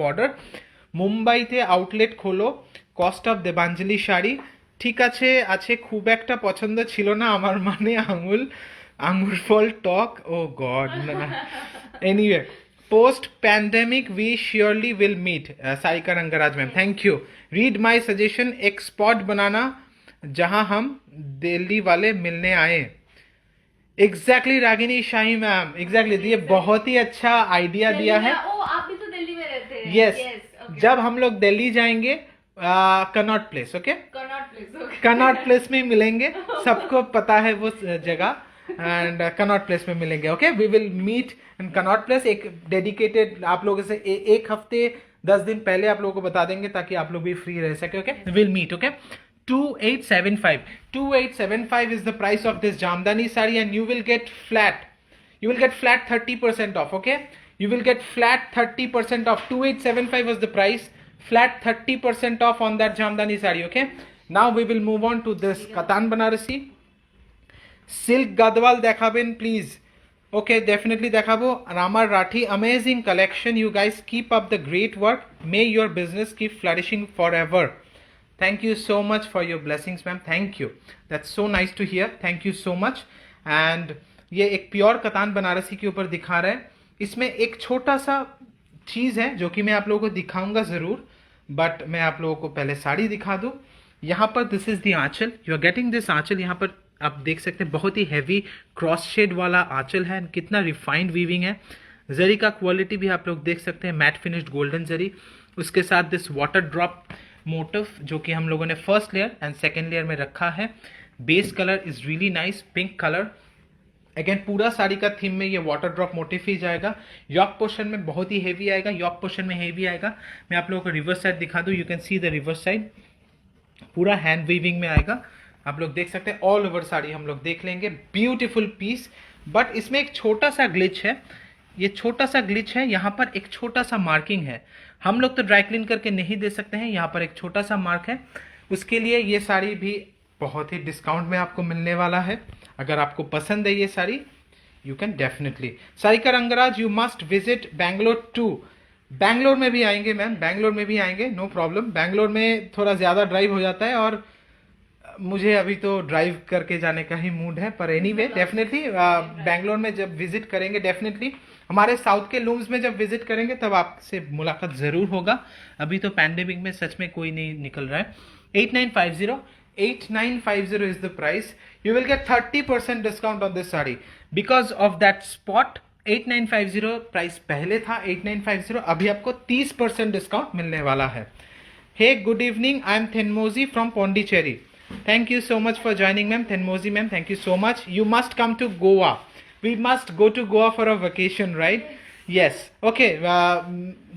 border. মুম্বাইতে outlet খোলো, cost of Debanjali sari. ঠিক আছে খুব একটা পছন্দ ছিল না আমার, মানে আঙুর ফল টক. ও গড, না. Anyway, post pandemic we surely will meet. Sarika Rangaraj ma'am, thank you. Read my suggestion, एक spot बनाना जहां हम दिल्ली वाले मिलने आए. एग्जैक्टली रागिनी शाही मैम, एग्जैक्टली. ये बहुत ही अच्छा आइडिया दिया है. आप भी तो दिल्ली में रहते हैं. यस, जब हम लोग दिल्ली जाएंगे Connaught place. Okay, Connaught Place में मिलेंगे. सबको पता है वो जगह. एंड कनॉट प्लेस में मिलेंगे. Okay, we will meet in Connaught Place. एक डेडिकेटेड आप लोगों से एक हफ्ते 10 दिन पहले आप लोगों को बता देंगे, ताकि आप लोग भी फ्री रह सके. Okay, will meet. Okay, 2875 is the price of this Jamdani sari, and you will get flat 30% off. Okay, you will get flat 30% off. 2875 was the price, flat 30% off on that Jamdani sari. Okay, now we will move on to this Katan Banarasi. Silk Gadwal dekhaben please. Okay, definitely dekhabo. Ramar Rathi, amazing collection. You guys keep up the great work. May your business keep flourishing forever. Thank you so much for your blessings ma'am. Thank you. That's so nice to hear. Thank you so much. And ये एक pure कतान Banarasi के ऊपर दिखा रहा है. इसमें एक छोटा सा चीज़ है जो कि मैं आप लोगों को दिखाऊंगा ज़रूर, बट मैं आप लोगों को पहले साड़ी दिखा दूँ. यहाँ पर this is the aanchal. You are getting this aanchal. यहाँ पर आप देख सकते हैं बहुत ही हैवी क्रॉस शेड वाला आंचल है. कितना रिफाइंड वीविंग है. जरी का क्वालिटी भी आप लोग देख सकते हैं, मैट फिनिश्ड गोल्डन जरी. उसके साथ दिस वाटर ड्रॉप मोटिव, जो कि हम लोगों ने first layer and second layer में रखा है. Base colour is really nice, pink colour. Again पूरा साड़ी का थीम में ये वाटर ड्रॉप मोटिव ही जाएगा. यॉक पोर्शन में बहुत ही हेवी आएगा. मैं आप लोगों को रिवर्स साइड दिखा दूँ. You can see the reverse side. पूरा हैंड वीविंग में आएगा, आप लोग देख सकते हैं। ऑल ओवर साड़ी हम लोग देख लेंगे, ब्यूटीफुल पीस। बट इसमें एक छोटा सा ग्लिच है, ये छोटा सा ग्लिच है, यहाँ पर एक छोटा सा मार्किंग है। हम लोग तो ड्राई क्लीन करके नहीं दे सकते हैं, यहाँ पर एक छोटा सा मार्क है। उसके लिए ये साड़ी भी बहुत ही डिस्काउंट में आपको मिलने वाला है। अगर आपको पसंद है ये साड़ी, you can definitely. Sarika Rangaraj, you must visit Bangalore too. Bangalore में भी आएंगे मैम, बैंगलोर में भी आएंगे, नो प्रॉब्लम। बैंगलोर में थोड़ा ज़्यादा ड्राइव हो जाता है और मुझे अभी तो ड्राइव करके जाने का ही मूड है, पर एनीवे डेफिनेटली बैंगलोर में जब विजिट करेंगे, डेफिनेटली हमारे साउथ के लूम्स में जब विजिट करेंगे तब आपसे मुलाकात ज़रूर होगा। अभी तो पैंडेमिक में सच में कोई नहीं निकल रहा है। 8950 is the price. You will get 30% discount on this sari because of that spot. 8950 price पहले था 8950, अभी आपको 30% डिस्काउंट मिलने वाला है। Hey good evening, I am Thenmozhi from Pondicherry. Thank you so much for joining ma'am, Thenmozhi ma'am, thank you so much. You must come to Goa. We must go to Goa for a vacation, right? Yes. Okay,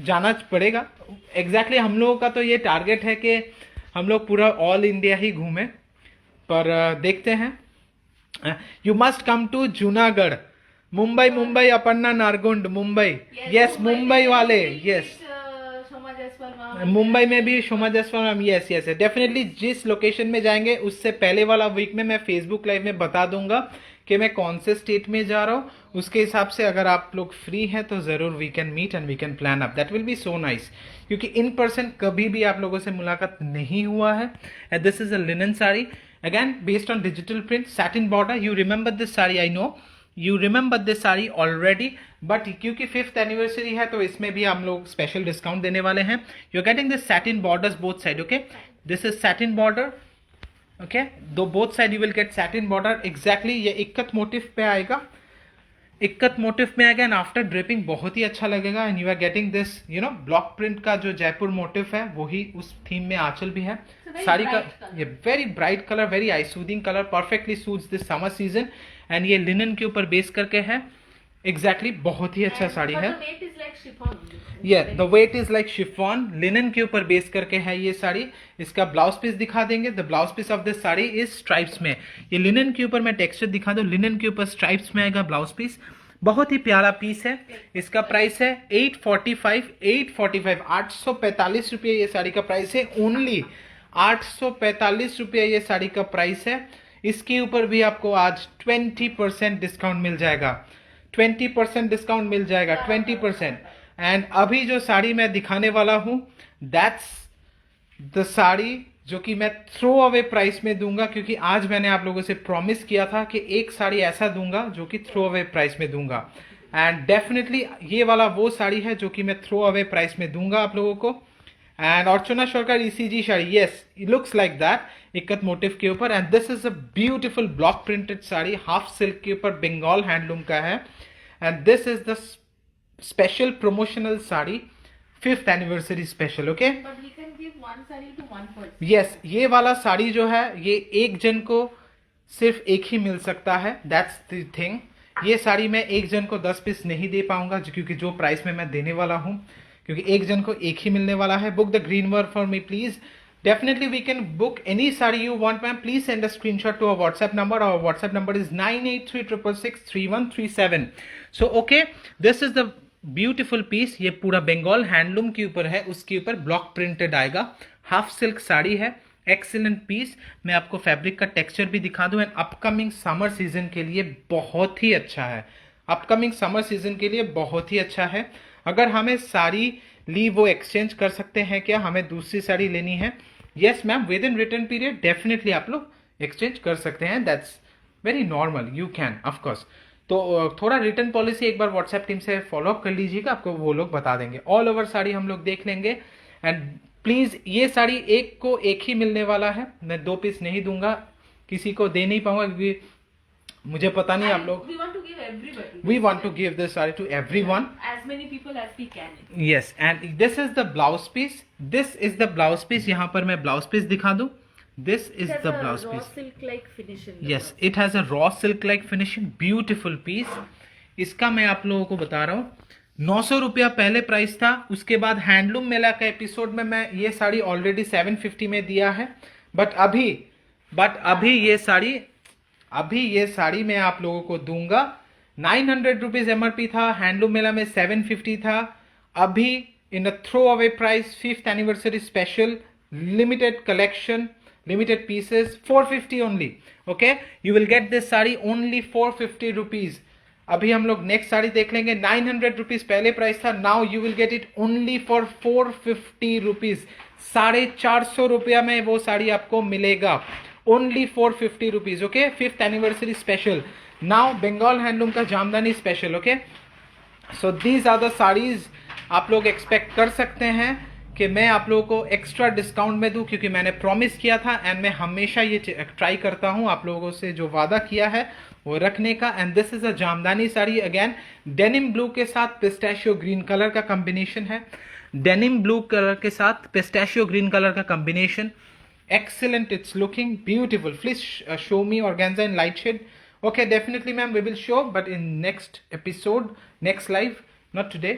जाना पड़ेगा। Exactly हम लोगों का तो ये target है कि हम लोग पूरा ऑल इंडिया ही घूमें, पर देखते हैं। You must come to Junagadh, Mumbai, Mumbai, Aparna Nargund, Mumbai. Yes, Mumbai वाले, यस, मुंबई में भी Shoma Jaswal ma'am, yes yes definitely. जिस लोकेशन में जाएंगे उससे पहले वाला वीक में मैं फेसबुक लाइव में बता दूंगा कि मैं कौन से स्टेट में जा रहा हूँ। उसके हिसाब से अगर आप लोग फ्री हैं तो ज़रूर we can meet and we can plan up, that will be so nice. क्योंकि इन पर्सन कभी भी आप लोगों से मुलाकात नहीं हुआ है। And this is a linen sari, again based on digital print, satin border. You remember this sari, I know you remember this sari already, but क्योंकि 5th एनिवर्सरी है तो इसमें भी हम लोग स्पेशल डिस्काउंट देने वाले हैं। You are getting this satin borders both side, okay, this is satin border, okay, दो both side you will get satin border. Exactly ये इक्कत मोटिव पे आएगा, इक्कत मोटिव में आएगा एंड आफ्टर ड्रिपिंग बहुत ही अच्छा लगेगा। And you are getting this you know block print का जो जयपुर मोटिव है वही उस थीम में आंचल भी है। साड़ी का ये very bright colour, very I soothing colour, perfectly suits this summer season. And ये लिनन के ऊपर बेस करके है, एग्जैक्टली बहुत ही अच्छा साड़ी है। ये the weight is like chiffon, linen के ऊपर बेस करके है ये साड़ी। इसका ब्लाउज पीस दिखा देंगे। The blouse piece of this sari is stripes में। ये लिनन के ऊपर मैं टेक्सचर दिखा दूं, लिनन के ऊपर स्ट्राइप्स में आएगा ब्लाउज पीस। बहुत ही प्यारा पीस है। इसका प्राइस है 845, 845 रुपये ये साड़ी का प्राइस है। ओनली 845 रुपये ये साड़ी का प्राइस है। इसके ऊपर भी आपको आज 20% डिस्काउंट मिल जाएगा, 20% डिस्काउंट मिल जाएगा, 20%। एंड अभी जो साड़ी मैं दिखाने वाला हूं, दैट्स द साड़ी जो कि मैं थ्रो अवे प्राइस में दूंगा, क्योंकि आज मैंने आप लोगों से प्रॉमिस किया था कि एक साड़ी ऐसा दूंगा जो कि थ्रो अवे प्राइस में दूंगा। एंड डेफिनेटली ये वाला वो साड़ी है जो कि मैं थ्रो अवे प्राइस में दूंगा आप लोगों को। एंड अर्चना सरकार ECG sari, yes it looks like that, ikat motive के ऊपर। And this is a beautiful block printed sari, half silk के ऊपर, बंगाल हैंडलूम का है। And this is the special promotional sari, 5th anniversary special, okay. Yes, ये वाला साड़ी जो है ये एक जन को सिर्फ एक ही मिल सकता है, दैट्स द थिंग। ये साड़ी मैं एक जन को 10 पीस नहीं दे पाऊंगा, क्योंकि जो प्राइस में मैं देने वाला हूं, क्योंकि एक जन को एक ही मिलने वाला है। Book the green work for me please. Definitely we can book any saree you want, ma'am. Please send a screenshot to our WhatsApp number. Our WhatsApp number is 9836663137. So okay, this is the beautiful piece. ये पूरा Bengal handloom के ऊपर है, उसके ऊपर block printed आएगा, half silk sari है, excellent piece. मैं आपको फैब्रिक का टेक्सचर भी दिखा दूं। एंड अपकमिंग समर सीजन के लिए बहुत ही अच्छा है, अपकमिंग समर सीजन के लिए बहुत ही अच्छा है। अगर हमें साड़ी ली वो एक्सचेंज कर सकते हैं क्या, हमें दूसरी साड़ी लेनी है, yes ma'am, with in return period definitely आप लोग एक्सचेंज कर सकते हैं, that's very normal, you can of course. तो थोड़ा रिटर्न पॉलिसी एक बार व्हाट्सएप टीम से फॉलो अप कर लीजिएगा, आपको वो लोग बता देंगे। ऑल ओवर साड़ी हम लोग देख लेंगे। एंड प्लीज ये साड़ी एक को एक ही मिलने वाला है, मैं 2 पीस नहीं दूंगा, किसी को दे नहीं पाऊंगा, क्योंकि मुझे पता नहीं आप लोग, we want to give this saree to everyone, as many people as we can. yes. And this is the blouse piece, this is the blouse piece। यहाँ पर मैं blouse piece दिखा दूं, this is the blouse piece, silk like finishing, yes it has a raw silk like finishing, beautiful piece। इसका मैं आप लोगों को बता रहा हूँ 900 रुपया पहले प्राइस था, उसके बाद हैंडलूम मेला का एपिसोड में मैं ये साड़ी ऑलरेडी 750 में दिया है। बट अभी ये साड़ी मैं आप लोगों को दूंगा 900 रुपीज एमआरपी था, हैंडलूम मेला में 750 था, अभी in a throw away price 5th anniversary special limited collection limited pieces 450 only. Okay, you will get this sari only 450 rupees. अभी हम लोग नेक्स्ट साड़ी देख लेंगे. 900 रुपीज पहले प्राइस था, now you will get it only for 450 rupees. 450 रुपया में वो साड़ी आपको मिलेगा only 450 rupees. Okay, 5th anniversary special. Now Bengal handloom का Jamdani special. Okay, so these are the saris आप लोग एक्सपेक्ट कर सकते हैं कि मैं आप लोगों को एक्स्ट्रा डिस्काउंट में दूं, क्योंकि मैंने प्रॉमिस किया था एंड मैं हमेशा ये ट्राई करता हूं आप लोगों से जो वादा किया है वो रखने का. And this is a jamdani sari. Again denim blue के साथ पिस्ताशियो ग्रीन कलर का कॉम्बिनेशन है. डेनिम ब्लू कलर के साथ पिस्ताशियो ग्रीन कलर का combination. Excellent, it's looking beautiful. Please show me organza in light shade. Okay, definitely ma'am, we will show, but in next episode, next live, not today.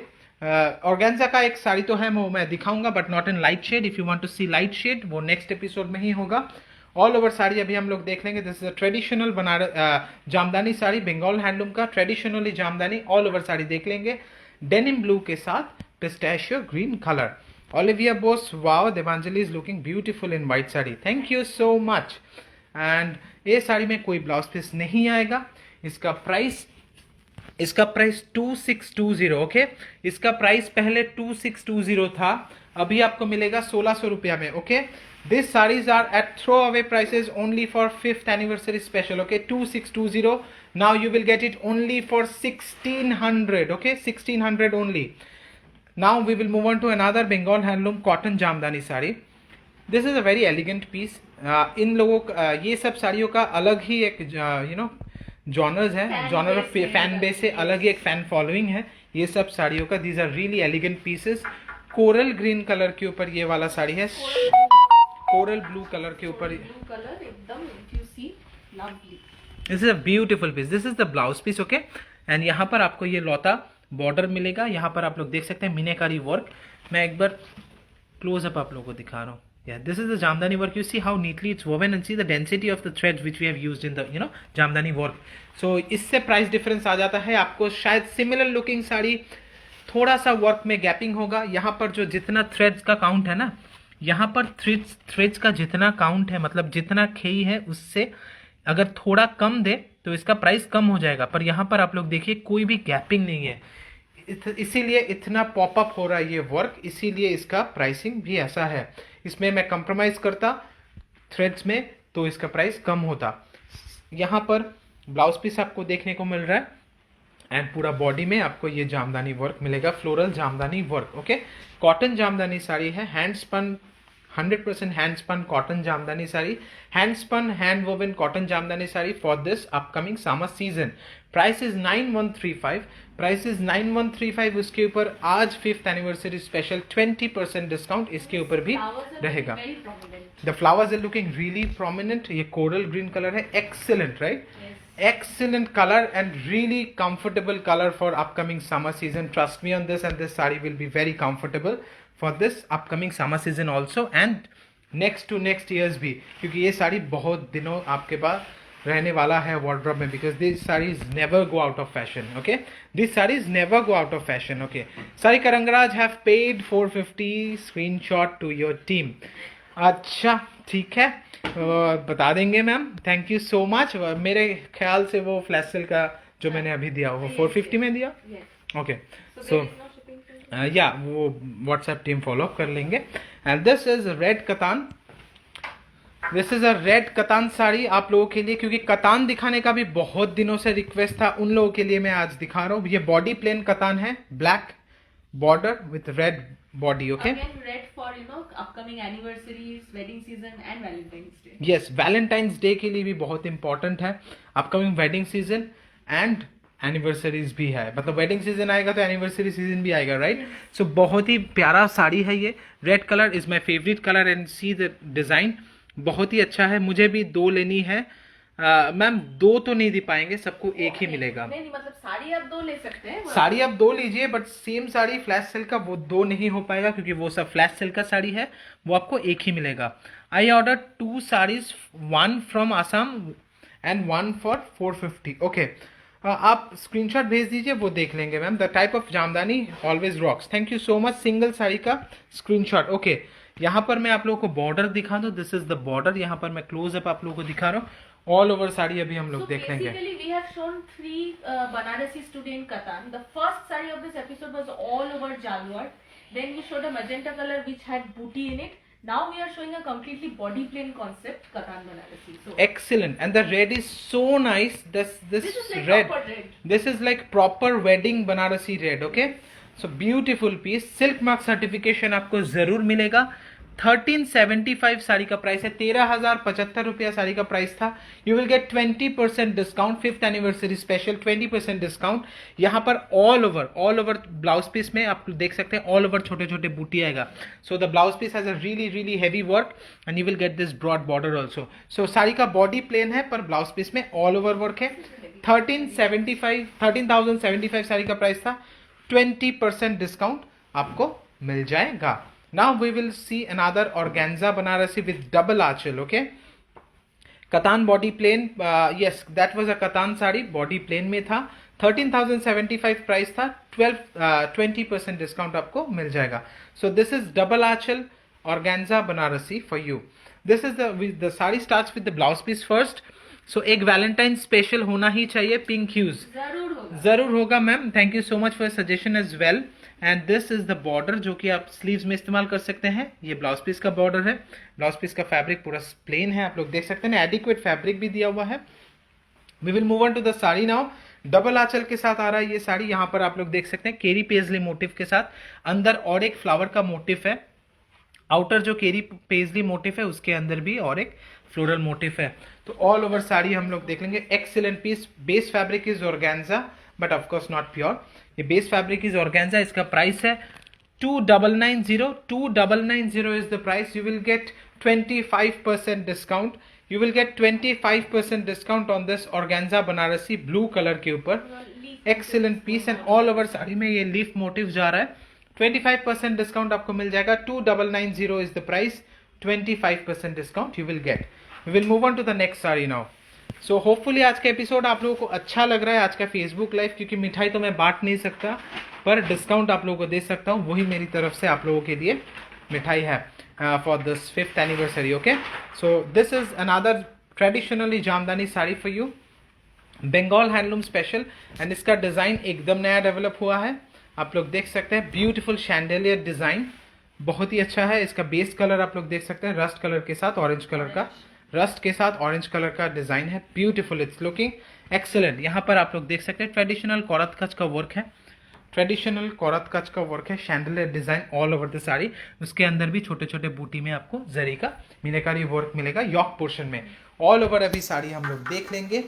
Organza का एक साड़ी तो है, वो मैं दिखाऊंगा, but not in light shade. If you want to see light shade, वो next episode में ही होगा. ऑल ओवर साड़ी अभी हम लोग देख लेंगे. This is a traditional Jamdani sari, Bengal handloom का traditionally Jamdani all over sari देख लेंगे. डेनिम ब्लू के साथ pistachio green colour. Olivia Bose, wow, Devanjali is looking beautiful in white sari. Thank you so much. And ये साड़ी में कोई ब्लाउज पीस नहीं आएगा. इसका प्राइस 2620. ओके, इसका प्राइस पहले 2620 था, अभी आपको मिलेगा 1600 रुपया में. Okay, this saris are at throw away prices only for 5th anniversary special. Okay, 2620. Now you will get it only for 1600. Okay, 1600 only. Now we will move on to another Bengal handloom cotton jamdani sari. This is a very elegant piece. इन लोगों ये सब साड़ियों का अलग ही एक genres है, genre of fan base है, अलग ही एक फैन फॉलोइंग है ये सब साड़ियों का. These are really elegant pieces. Coral green colour के ऊपर ये वाला साड़ी है, कोरल ब्लू कलर के ऊपर. एकदम, if you see, lovely. This is a beautiful piece. This is the blouse piece. Okay, and यहाँ पर आपको ये लौता बॉर्डर मिलेगा. यहाँ पर आप लोग देख सकते हैं मीनाकारी वर्क. मैं एक बार क्लोज अप आप लोगों को दिखा रहा हूँ. This is the Jamdani work. You see how neatly it's woven and see the density of the threads which we have used in the Jamdani work. So इससे प्राइस डिफरेंस आ जाता है. आपको शायद सिमिलर लुकिंग साड़ी, थोड़ा सा वर्क में गैपिंग होगा. यहाँ पर जो जितना थ्रेड्स का काउंट है ना, यहाँ पर थ्रेड्स का जितना काउंट है, मतलब जितना खेई है उससे अगर थोड़ा कम दे तो इसका प्राइस कम हो जाएगा. पर यहाँ पर आप लोग देखिए कोई भी गैपिंग नहीं है, इसीलिए इतना पॉपअप हो रहा है ये वर्क, इसीलिए इसका प्राइसिंग भी ऐसा है. इसमें मैं कंप्रोमाइज करता थ्रेड्स में तो इसका प्राइस कम होता. यहाँ पर ब्लाउज पीस आपको देखने को मिल रहा है एंड पूरा बॉडी में आपको ये जामदानी वर्क मिलेगा, floral Jamdani work. Okay, cotton Jamdani sari है, hand spun 100% hand spun cotton Jamdani sari, hand spun hand woven cotton Jamdani sari for this upcoming summer season. Price is 9135. Price is 9135. उसके ऊपर आज 5th एनिवर्सरी स्पेशल 20% डिस्काउंट इसके ऊपर भी रहेगा. The flowers are looking really prominent. ये coral green colour है, excellent, right? Excellent color and really comfortable color for upcoming summer season. Trust me on this, and this saree will be very comfortable for this upcoming summer season also and next to next years भी, क्योंकि ये साड़ी बहुत दिनों आपके पास रहने वाला है wardrobe में, because these sarees never go out of fashion. Okay, these sarees never go out of fashion. Okay, Sari Karangaraj have paid 450. Screenshot to your team. अच्छा, ठीक है, बता देंगे ma'am. Thank you so much. मेरे ख्याल से वो फ्लैश सेल का जो मैंने अभी दिया वो 450 में दिया. ओके, सो या वो व्हाट्सएप टीम फॉलो अप कर लेंगे. And this is red katan. This is a red katan sari आप लोगों के लिए, क्योंकि कतान दिखाने का भी बहुत दिनों से रिक्वेस्ट था, उन लोगों के लिए मैं आज दिखा रहा हूँ. ये बॉडी प्लेन कतान है, black border with red body. Okay, Again, red for upcoming anniversaries, wedding season and Valentine's Day. Yes, Valentine's day के लिए भी बहुत इंपॉर्टेंट है. Upcoming wedding season and anniversaries भी है, मतलब वेडिंग सीजन आएगा तो एनिवर्सरी सीजन भी आएगा, राइट? सो बहुत ही प्यारा साड़ी है ये. Red colour is my favourite colour and see the design बहुत ही अच्छा है. मुझे भी 2 लेनी है. मैम दो तो नहीं दे पाएंगे, सबको एक ही मिलेगा। नहीं नहीं, मतलब साड़ी आप दो ले सकते हैं। साड़ी आप दो लीजिए, but same sari flash silk का वो दो नहीं हो पाएगा, क्योंकि वो सब फ्लैश सिल्क का साड़ी है, वो आपको एक ही मिलेगा। I order 2 saris, 1 from Assam and 1 for 450। Okay, आप स्क्रीनशॉट भेज दीजिए, वो देख लेंगे ma'am. The type of jamdani always rocks, thank you so much. Single sari का स्क्रीनशॉट। ओके, यहाँ पर मैं आप लोगों को बॉर्डर दिखा दूँ, दिस इज द बॉर्डर। यहाँ पर मैं क्लोज अप आप लोगों को दिखा रहा हूँ। ऑल ओवर साड़ी अभी हम लोग देख लेंगे। Basically, we have shown 3 Banarasi student Katan. The first saree of this episode was all over Jalwar. Then we showed a magenta color which had booty in it. Now we are showing a completely body plain concept Katan Banarasi. So Excellent, and the red is so nice. This is like red, proper red. this is like proper wedding Banarasi red. Okay, so beautiful piece. Silk mark certification आपको जरूर मिलेगा। 1375 साड़ी का price है, 13,075 रुपया साड़ी का price था। You will get 20% discount, 5th anniversary special 20% discount. यहाँ पर ऑल ओवर ब्लाउज पीस में आप देख सकते हैं, ऑल ओवर छोटे छोटे बूटी आएगा। So the blouse piece has a really heavy work and you will get this broad border also. So sari का बॉडी प्लेन है, पर ब्लाउज पीस में ऑल ओवर वर्क है। 13,075 साड़ी का प्राइस था, 20% डिस्काउंट आपको मिल जाएगा। Now we will see another organza Banarasi with double archel. Okay, Katan body plain. Yes, that was a Katan sari, body plain में था। 13,075 प्राइस था, 20% डिस्काउंट आपको मिल जाएगा। So this is double archel organza Banarasi for you. This is the sari starts with the blouse piece first. So एक Valentine special होना ही चाहिए, पिंक ह्यूज जरूर होगा ma'am. Thank you so much for suggestion as well. And this is the border जो कि आप sleeves में इस्तेमाल कर सकते हैं। ये ब्लाउज पीस का बॉर्डर है। ब्लाउज पीस का फैब्रिक पूरा प्लेन है, आप लोग देख सकते हैं, एडिक्वेट फैब्रिक भी दिया हुआ है। We will move on to the sari now. Double आंचल के साथ आ रहा है ये साड़ी। यहाँ पर आप लोग देख सकते हैं केरी पेजली मोटिव के साथ, अंदर और एक फ्लावर का मोटिव है। आउटर जो केरी पेजली मोटिव है उसके अंदर भी और एक फ्लोरल मोटिव है। तो ऑल ओवर साड़ी हम लोग देख लेंगे। Excellent piece. Base fabric is organza, but of course not pure. ये बेस फैब्रिक इज ऑर्गेन्जा। इसका प्राइस है 2,990 is the price. You will get 25% discount. You will get 25% discount on this organza Banarasi blue colour के ऊपर। Excellent piece and all over sari में ये leaf motive जा रहा है। 25% डिस्काउंट आपको मिल जाएगा। 2,990 is the price, 25% discount you will get. We will move on to the next sari now. So hopefully आज का एपिसोड आप लोगों को अच्छा लग रहा है, आज का फेसबुक लाइव, क्योंकि मिठाई तो मैं बांट नहीं सकता, पर डिस्काउंट आप लोगों को दे सकता हूँ, वही मेरी तरफ से आप लोगों के लिए मिठाई है for this 5th anniversary. Okay, so this is another traditionally Jamdani sari for you, Bengal handloom special. And इसका डिज़ाइन एकदम नया डेवलप हुआ है, आप लोग देख सकते हैं। ब्यूटीफुल शैंडेलियर डिज़ाइन, बहुत ही अच्छा है। इसका बेस कलर आप लोग देख सकते हैं, रस्ट कलर के साथ ऑरेंज कलर का, रस्ट के साथ ऑरेंज कलर का डिजाइन है। Beautiful, it's looking excellent. यहाँ पर आप लोग देख सकते हैं ट्रेडिशनल कौरत कच का वर्क है, ट्रेडिशनल कौरत कच का वर्क है, chandelier design all over the sari. उसके अंदर भी छोटे छोटे बूटी में आपको जरी का मीनाकारी वर्क मिलेगा यॉक पोर्शन में। ऑल ओवर अभी साड़ी हम लोग देख लेंगे।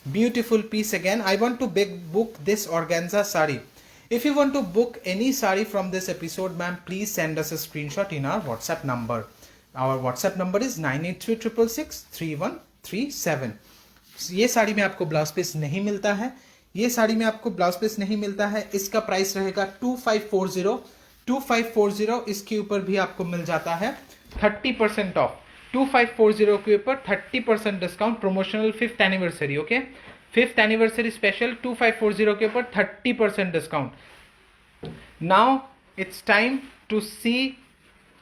Beautiful piece again. I want to book this organza sari. If you want to book any sari from this episode, ma'am, please send us a screenshot in our WhatsApp number. Our WhatsApp number is 9836663137. ये साड़ी में आपको blouse piece नहीं मिलता है, ये साड़ी में आपको blouse piece नहीं मिलता है। इसका प्राइस रहेगा 2540। इसके ऊपर भी आपको मिल जाता है 30% ऑफ। 2540 के ऊपर 30% discount, promotional 5th anniversary. Okay, 5th anniversary special 2540 के ऊपर 30% discount. Now it's time to see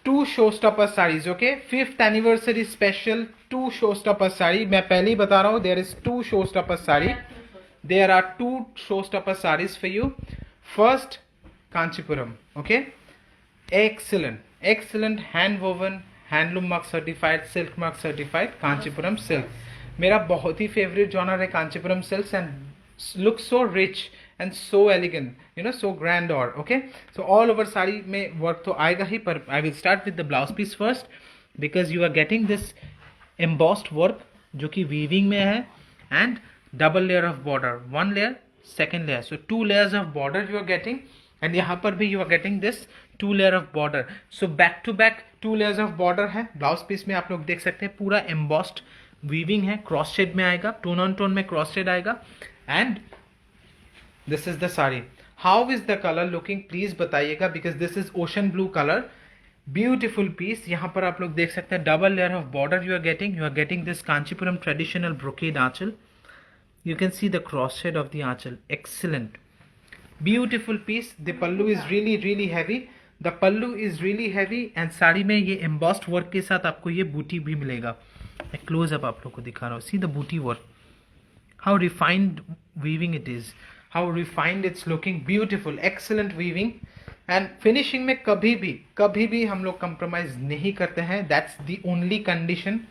2 showstopper saris. Okay, 5th anniversary special 2 showstopper sari. मैं पहले ही बता रहा हूँ, there is 2 showstopper sari, there are 2 showstopper saris for you. First Kanchipuram. Okay, excellent hand woven, handloom mark certified, silk mark certified Kanchipuram silk. मेरा बहुत ही favourite genre है Kanchipuram silks and look so rich and so elegant, you know, so grand. और okay, so all over sari में work तो आएगा ही, पर I will start with the blouse piece first, because you are getting this embossed work जो कि weaving में है and double layer of border, 1 layer, 2nd layer, so 2 layers of border you are getting. And यहाँ पर भी you are getting this 2 layer of border. So back to back 2 layers of border है। Blouse piece में आप लोग देख सकते हैं पूरा एम्बॉस्ड वीविंग है, क्रॉस शेड में आएगा, टोन ऑन टोन में क्रॉस शेड आएगा. And this is the sari. How is the colour looking please बताइएगा, because this is ocean blue colour. Beautiful piece. यहाँ पर आप लोग देख सकते हैं double layer of border you are getting this Kanchipuram traditional brocade anchal. You can see the cross shade of the aanchal. Excellent. Beautiful piece. The pallu is really heavy. The pallu is really heavy and sari में ये embossed work के साथ आपको ये बूटी भी मिलेगा. मैं close up आप लोग को दिखा रहा हूँ. See the booty work. How refined weaving it is. How refined it's looking. Beautiful. Excellent weaving. And finishing में कभी भी हम लोग compromise नहीं करते हैं. That's the only condition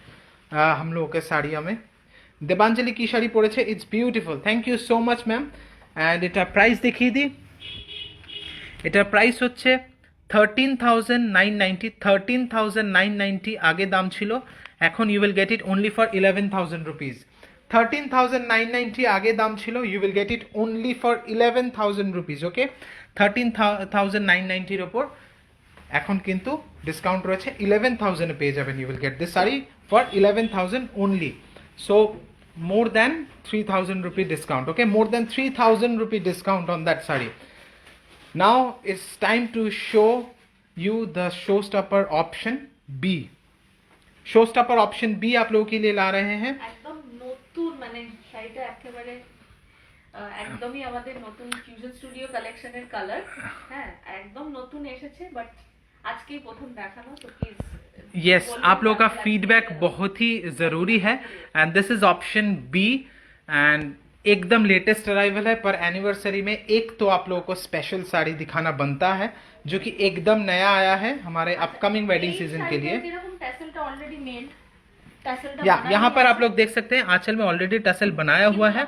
हम लोगों के साड़ियों में. দেবাঞ্জলি কি শাড়ি পরেছে, it's beautiful. Thank you so much ma'am. And এটার প্রাইস দেখিয়ে দিই. এটার প্রাইস হচ্ছে 13,990. 13,990 আগে দাম ছিল, এখন you will get it only for 11,000 rupees. 13,990 আগে দাম ছিল, you will get it only for 11,000 rupees. Okay, 13,990 ওপর এখন কিন্তু ডিসকাউন্ট রয়েছে, 11,000 পেয়ে যাবেন. You will get this sari for 11,000 only. So more than 3,000 rupee discount. Okay, more than 3,000 rupee discount on that sari. Now it's time to show you the showstopper option B. Showstopper option B आप लोगों के लिए ला रहे हैं. একদম নতুন, মানে শাড়িটা একেবারে একদমই আমাদের নতুন ফিউশন স্টুডিও কালেকশনের কালার. হ্যাঁ, একদম নতুন এসেছে, বাট আজকেই প্রথম দেখানো, তো প্লিজ यस आप लोगों का फीडबैक बहुत ही ज़रूरी है. And this is option B and एकदम लेटेस्ट अराइवल है. पर एनिवर्सरी में एक तो आप लोगों को स्पेशल साड़ी दिखाना बनता है जो कि एकदम नया आया है हमारे अपकमिंग वेडिंग सीजन के लिए. यहाँ पर आप लोग देख सकते हैं आंचल में ऑलरेडी टसल बनाया हुआ है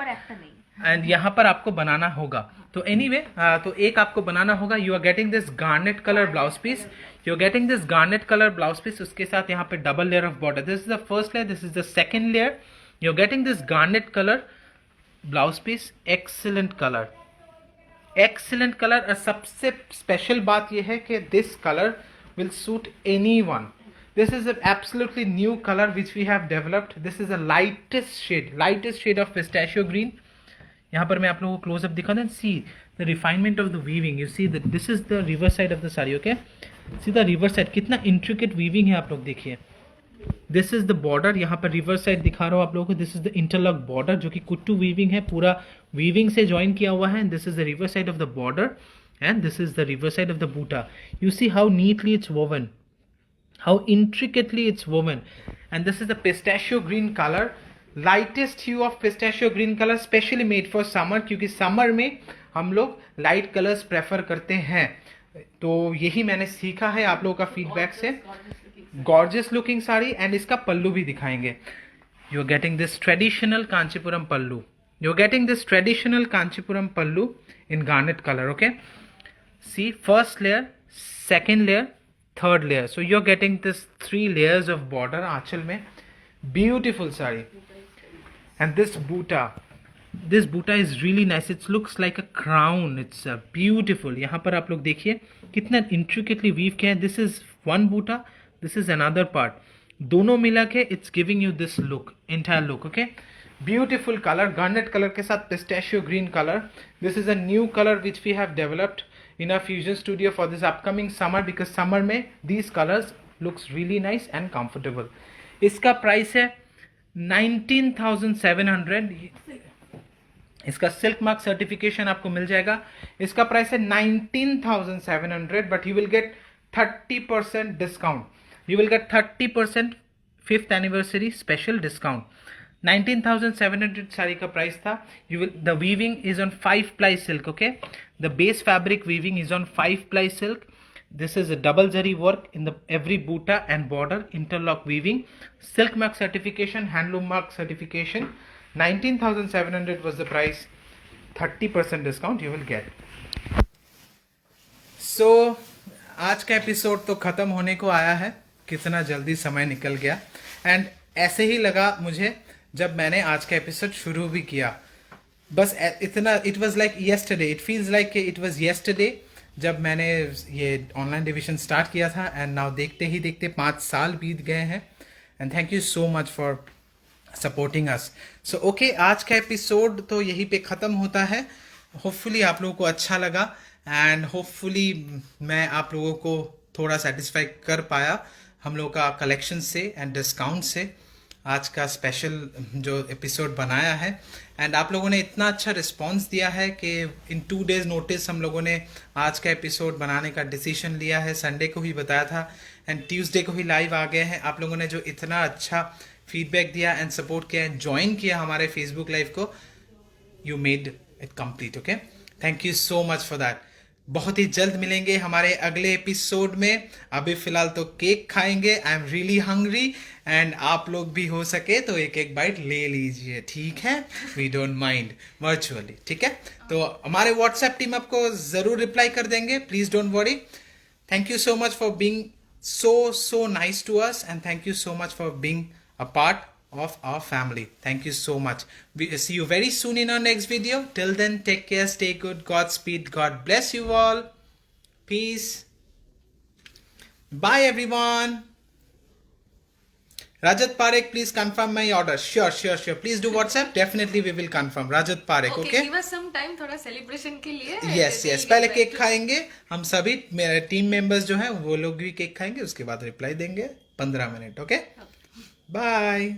एंड यहाँ पर आपको बनाना होगा. तो एनीवे तो एक आपको बनाना होगा. You are getting this garnet colour blouse piece. You are getting this garnet colour blouse piece. उसके साथ यहाँ पे double layer of border. This is the first layer, this is the second layer. You are getting this garnet colour blouse piece. Excellent colour, excellent colour. और सबसे special बात यह है कि this colour will suit any one. This is an absolutely new color which we have developed. This is a lightest shade of pistachio green. यहाँ पर मैं आप लोगों को क्लोज अप दिखा दूँ. See the refinement of the weaving. You see that this is the reverse side of the sari. Okay, see the reverse side कितना intricate weaving है आप लोग देखिए. This is the border. यहाँ पर रिवर्स साइड दिखा रहा हूँ आप लोगों को. This is the interlock border जो कि कुट्टू वीविंग है, पूरा वीविंग से ज्वाइन किया हुआ है. This is the reverse side of the border and this is the reverse side of the buta. You see how neatly it's woven, how intricately it's woven. And this is the pistachio green color, lightest hue of pistachio green color, specially made for summer, क्योंकि summer में हम लोग light colors prefer करते हैं. तो यही मैंने सीखा है आप लोगों का फीडबैक से. gorgeous looking sari. एंड इसका पल्लू भी दिखाएंगे. you are getting this traditional Kanchipuram pallu. you are getting this traditional Kanchipuram pallu in garnet color. okay, see first layer, second layer, third layer. So you're getting this 3 layers of border आंचल में. Beautiful sari. And this buta is really nice. It looks like a crown. It's beautiful. यहाँ पर आप लोग देखिए कितना intricately weave किया है. This is one buta, this is another part. दोनों मिला के it's giving you this look, entire look. Okay, beautiful color, garnet color के साथ pistachio green color. This is a new color which we have developed in our fusion studio for this upcoming summer, because summer में these colors looks really nice and comfortable. इसका price है 19,700. इसका silk mark certification आपको मिल जाएगा. इसका price है 19,700, but you will gate 30% discount. You will gate 30% 5th anniversary special discount. 19,700 sari का प्राइस था. You will the weaving is on 5-ply silk. Okay, the base fabric weaving is on 5-ply silk. This is a double zari work in the every buta and border, interlock weaving, silk mark certification, handloom mark certification. 19,700 was the price. 30% discount you will get. So आज का episode तो ख़त्म होने को आया है. कितना जल्दी समय निकल गया. एंड ऐसे ही लगा मुझे जब मैंने आज का एपिसोड शुरू भी किया. बस इतना, it was like yesterday. It feels like it was yesterday जब मैंने ये ऑनलाइन डिविजन स्टार्ट किया था. एंड नाउ देखते ही देखते 5 साल बीत गए हैं. And thank you so much for supporting us. So okay, आज का एपिसोड तो यहीं पे ख़त्म होता है. होपफुली आप लोगों को अच्छा लगा एंड होपफुली मैं आप लोगों को थोड़ा सेटिस्फाई कर पाया हम लोगों का कलेक्शन से एंड डिस्काउंट से. आज का स्पेशल जो एपिसोड बनाया है एंड आप लोगों ने इतना अच्छा रिस्पांस दिया है कि इन 2 days नोटिस हम लोगों ने आज का एपिसोड बनाने का डिसीजन लिया है. संडे को ही बताया था एंड ट्यूसडे को ही लाइव आ गए हैं. आप लोगों ने जो इतना अच्छा फीडबैक दिया एंड सपोर्ट किया एंड ज्वाइन किया हमारे फेसबुक लाइव को, you made it complete. Okay, thank you so much for that. बहुत ही जल्द मिलेंगे हमारे अगले एपिसोड में. अभी फिलहाल तो केक खाएंगे. I am really hungry and आप लोग भी हो सके तो एक एक बाइट ले लीजिए, ठीक है? वी डोंट माइंड, वर्चुअली, ठीक है? तो हमारे व्हाट्सएप टीम आपको जरूर रिप्लाई कर देंगे, please don't worry. Thank you so much for being so nice to us and thank you so much for being a part of our family. Thank you so much. We see you very soon in our next video. Till then, take care, stay good, Godspeed, God bless you all. Peace. Bye everyone. Rajat Parekh, please confirm my order. Sure. Please do WhatsApp. Definitely we will confirm. Rajat Parekh, okay? give us some time थोड़ा celebration के लिए. Yes, पहले cake खाएंगे हम सभी. मेरे team members जो हैं वो लोग भी केक खाएंगे, उसके बाद रिप्लाई देंगे 15 मिनट. Okay, bye.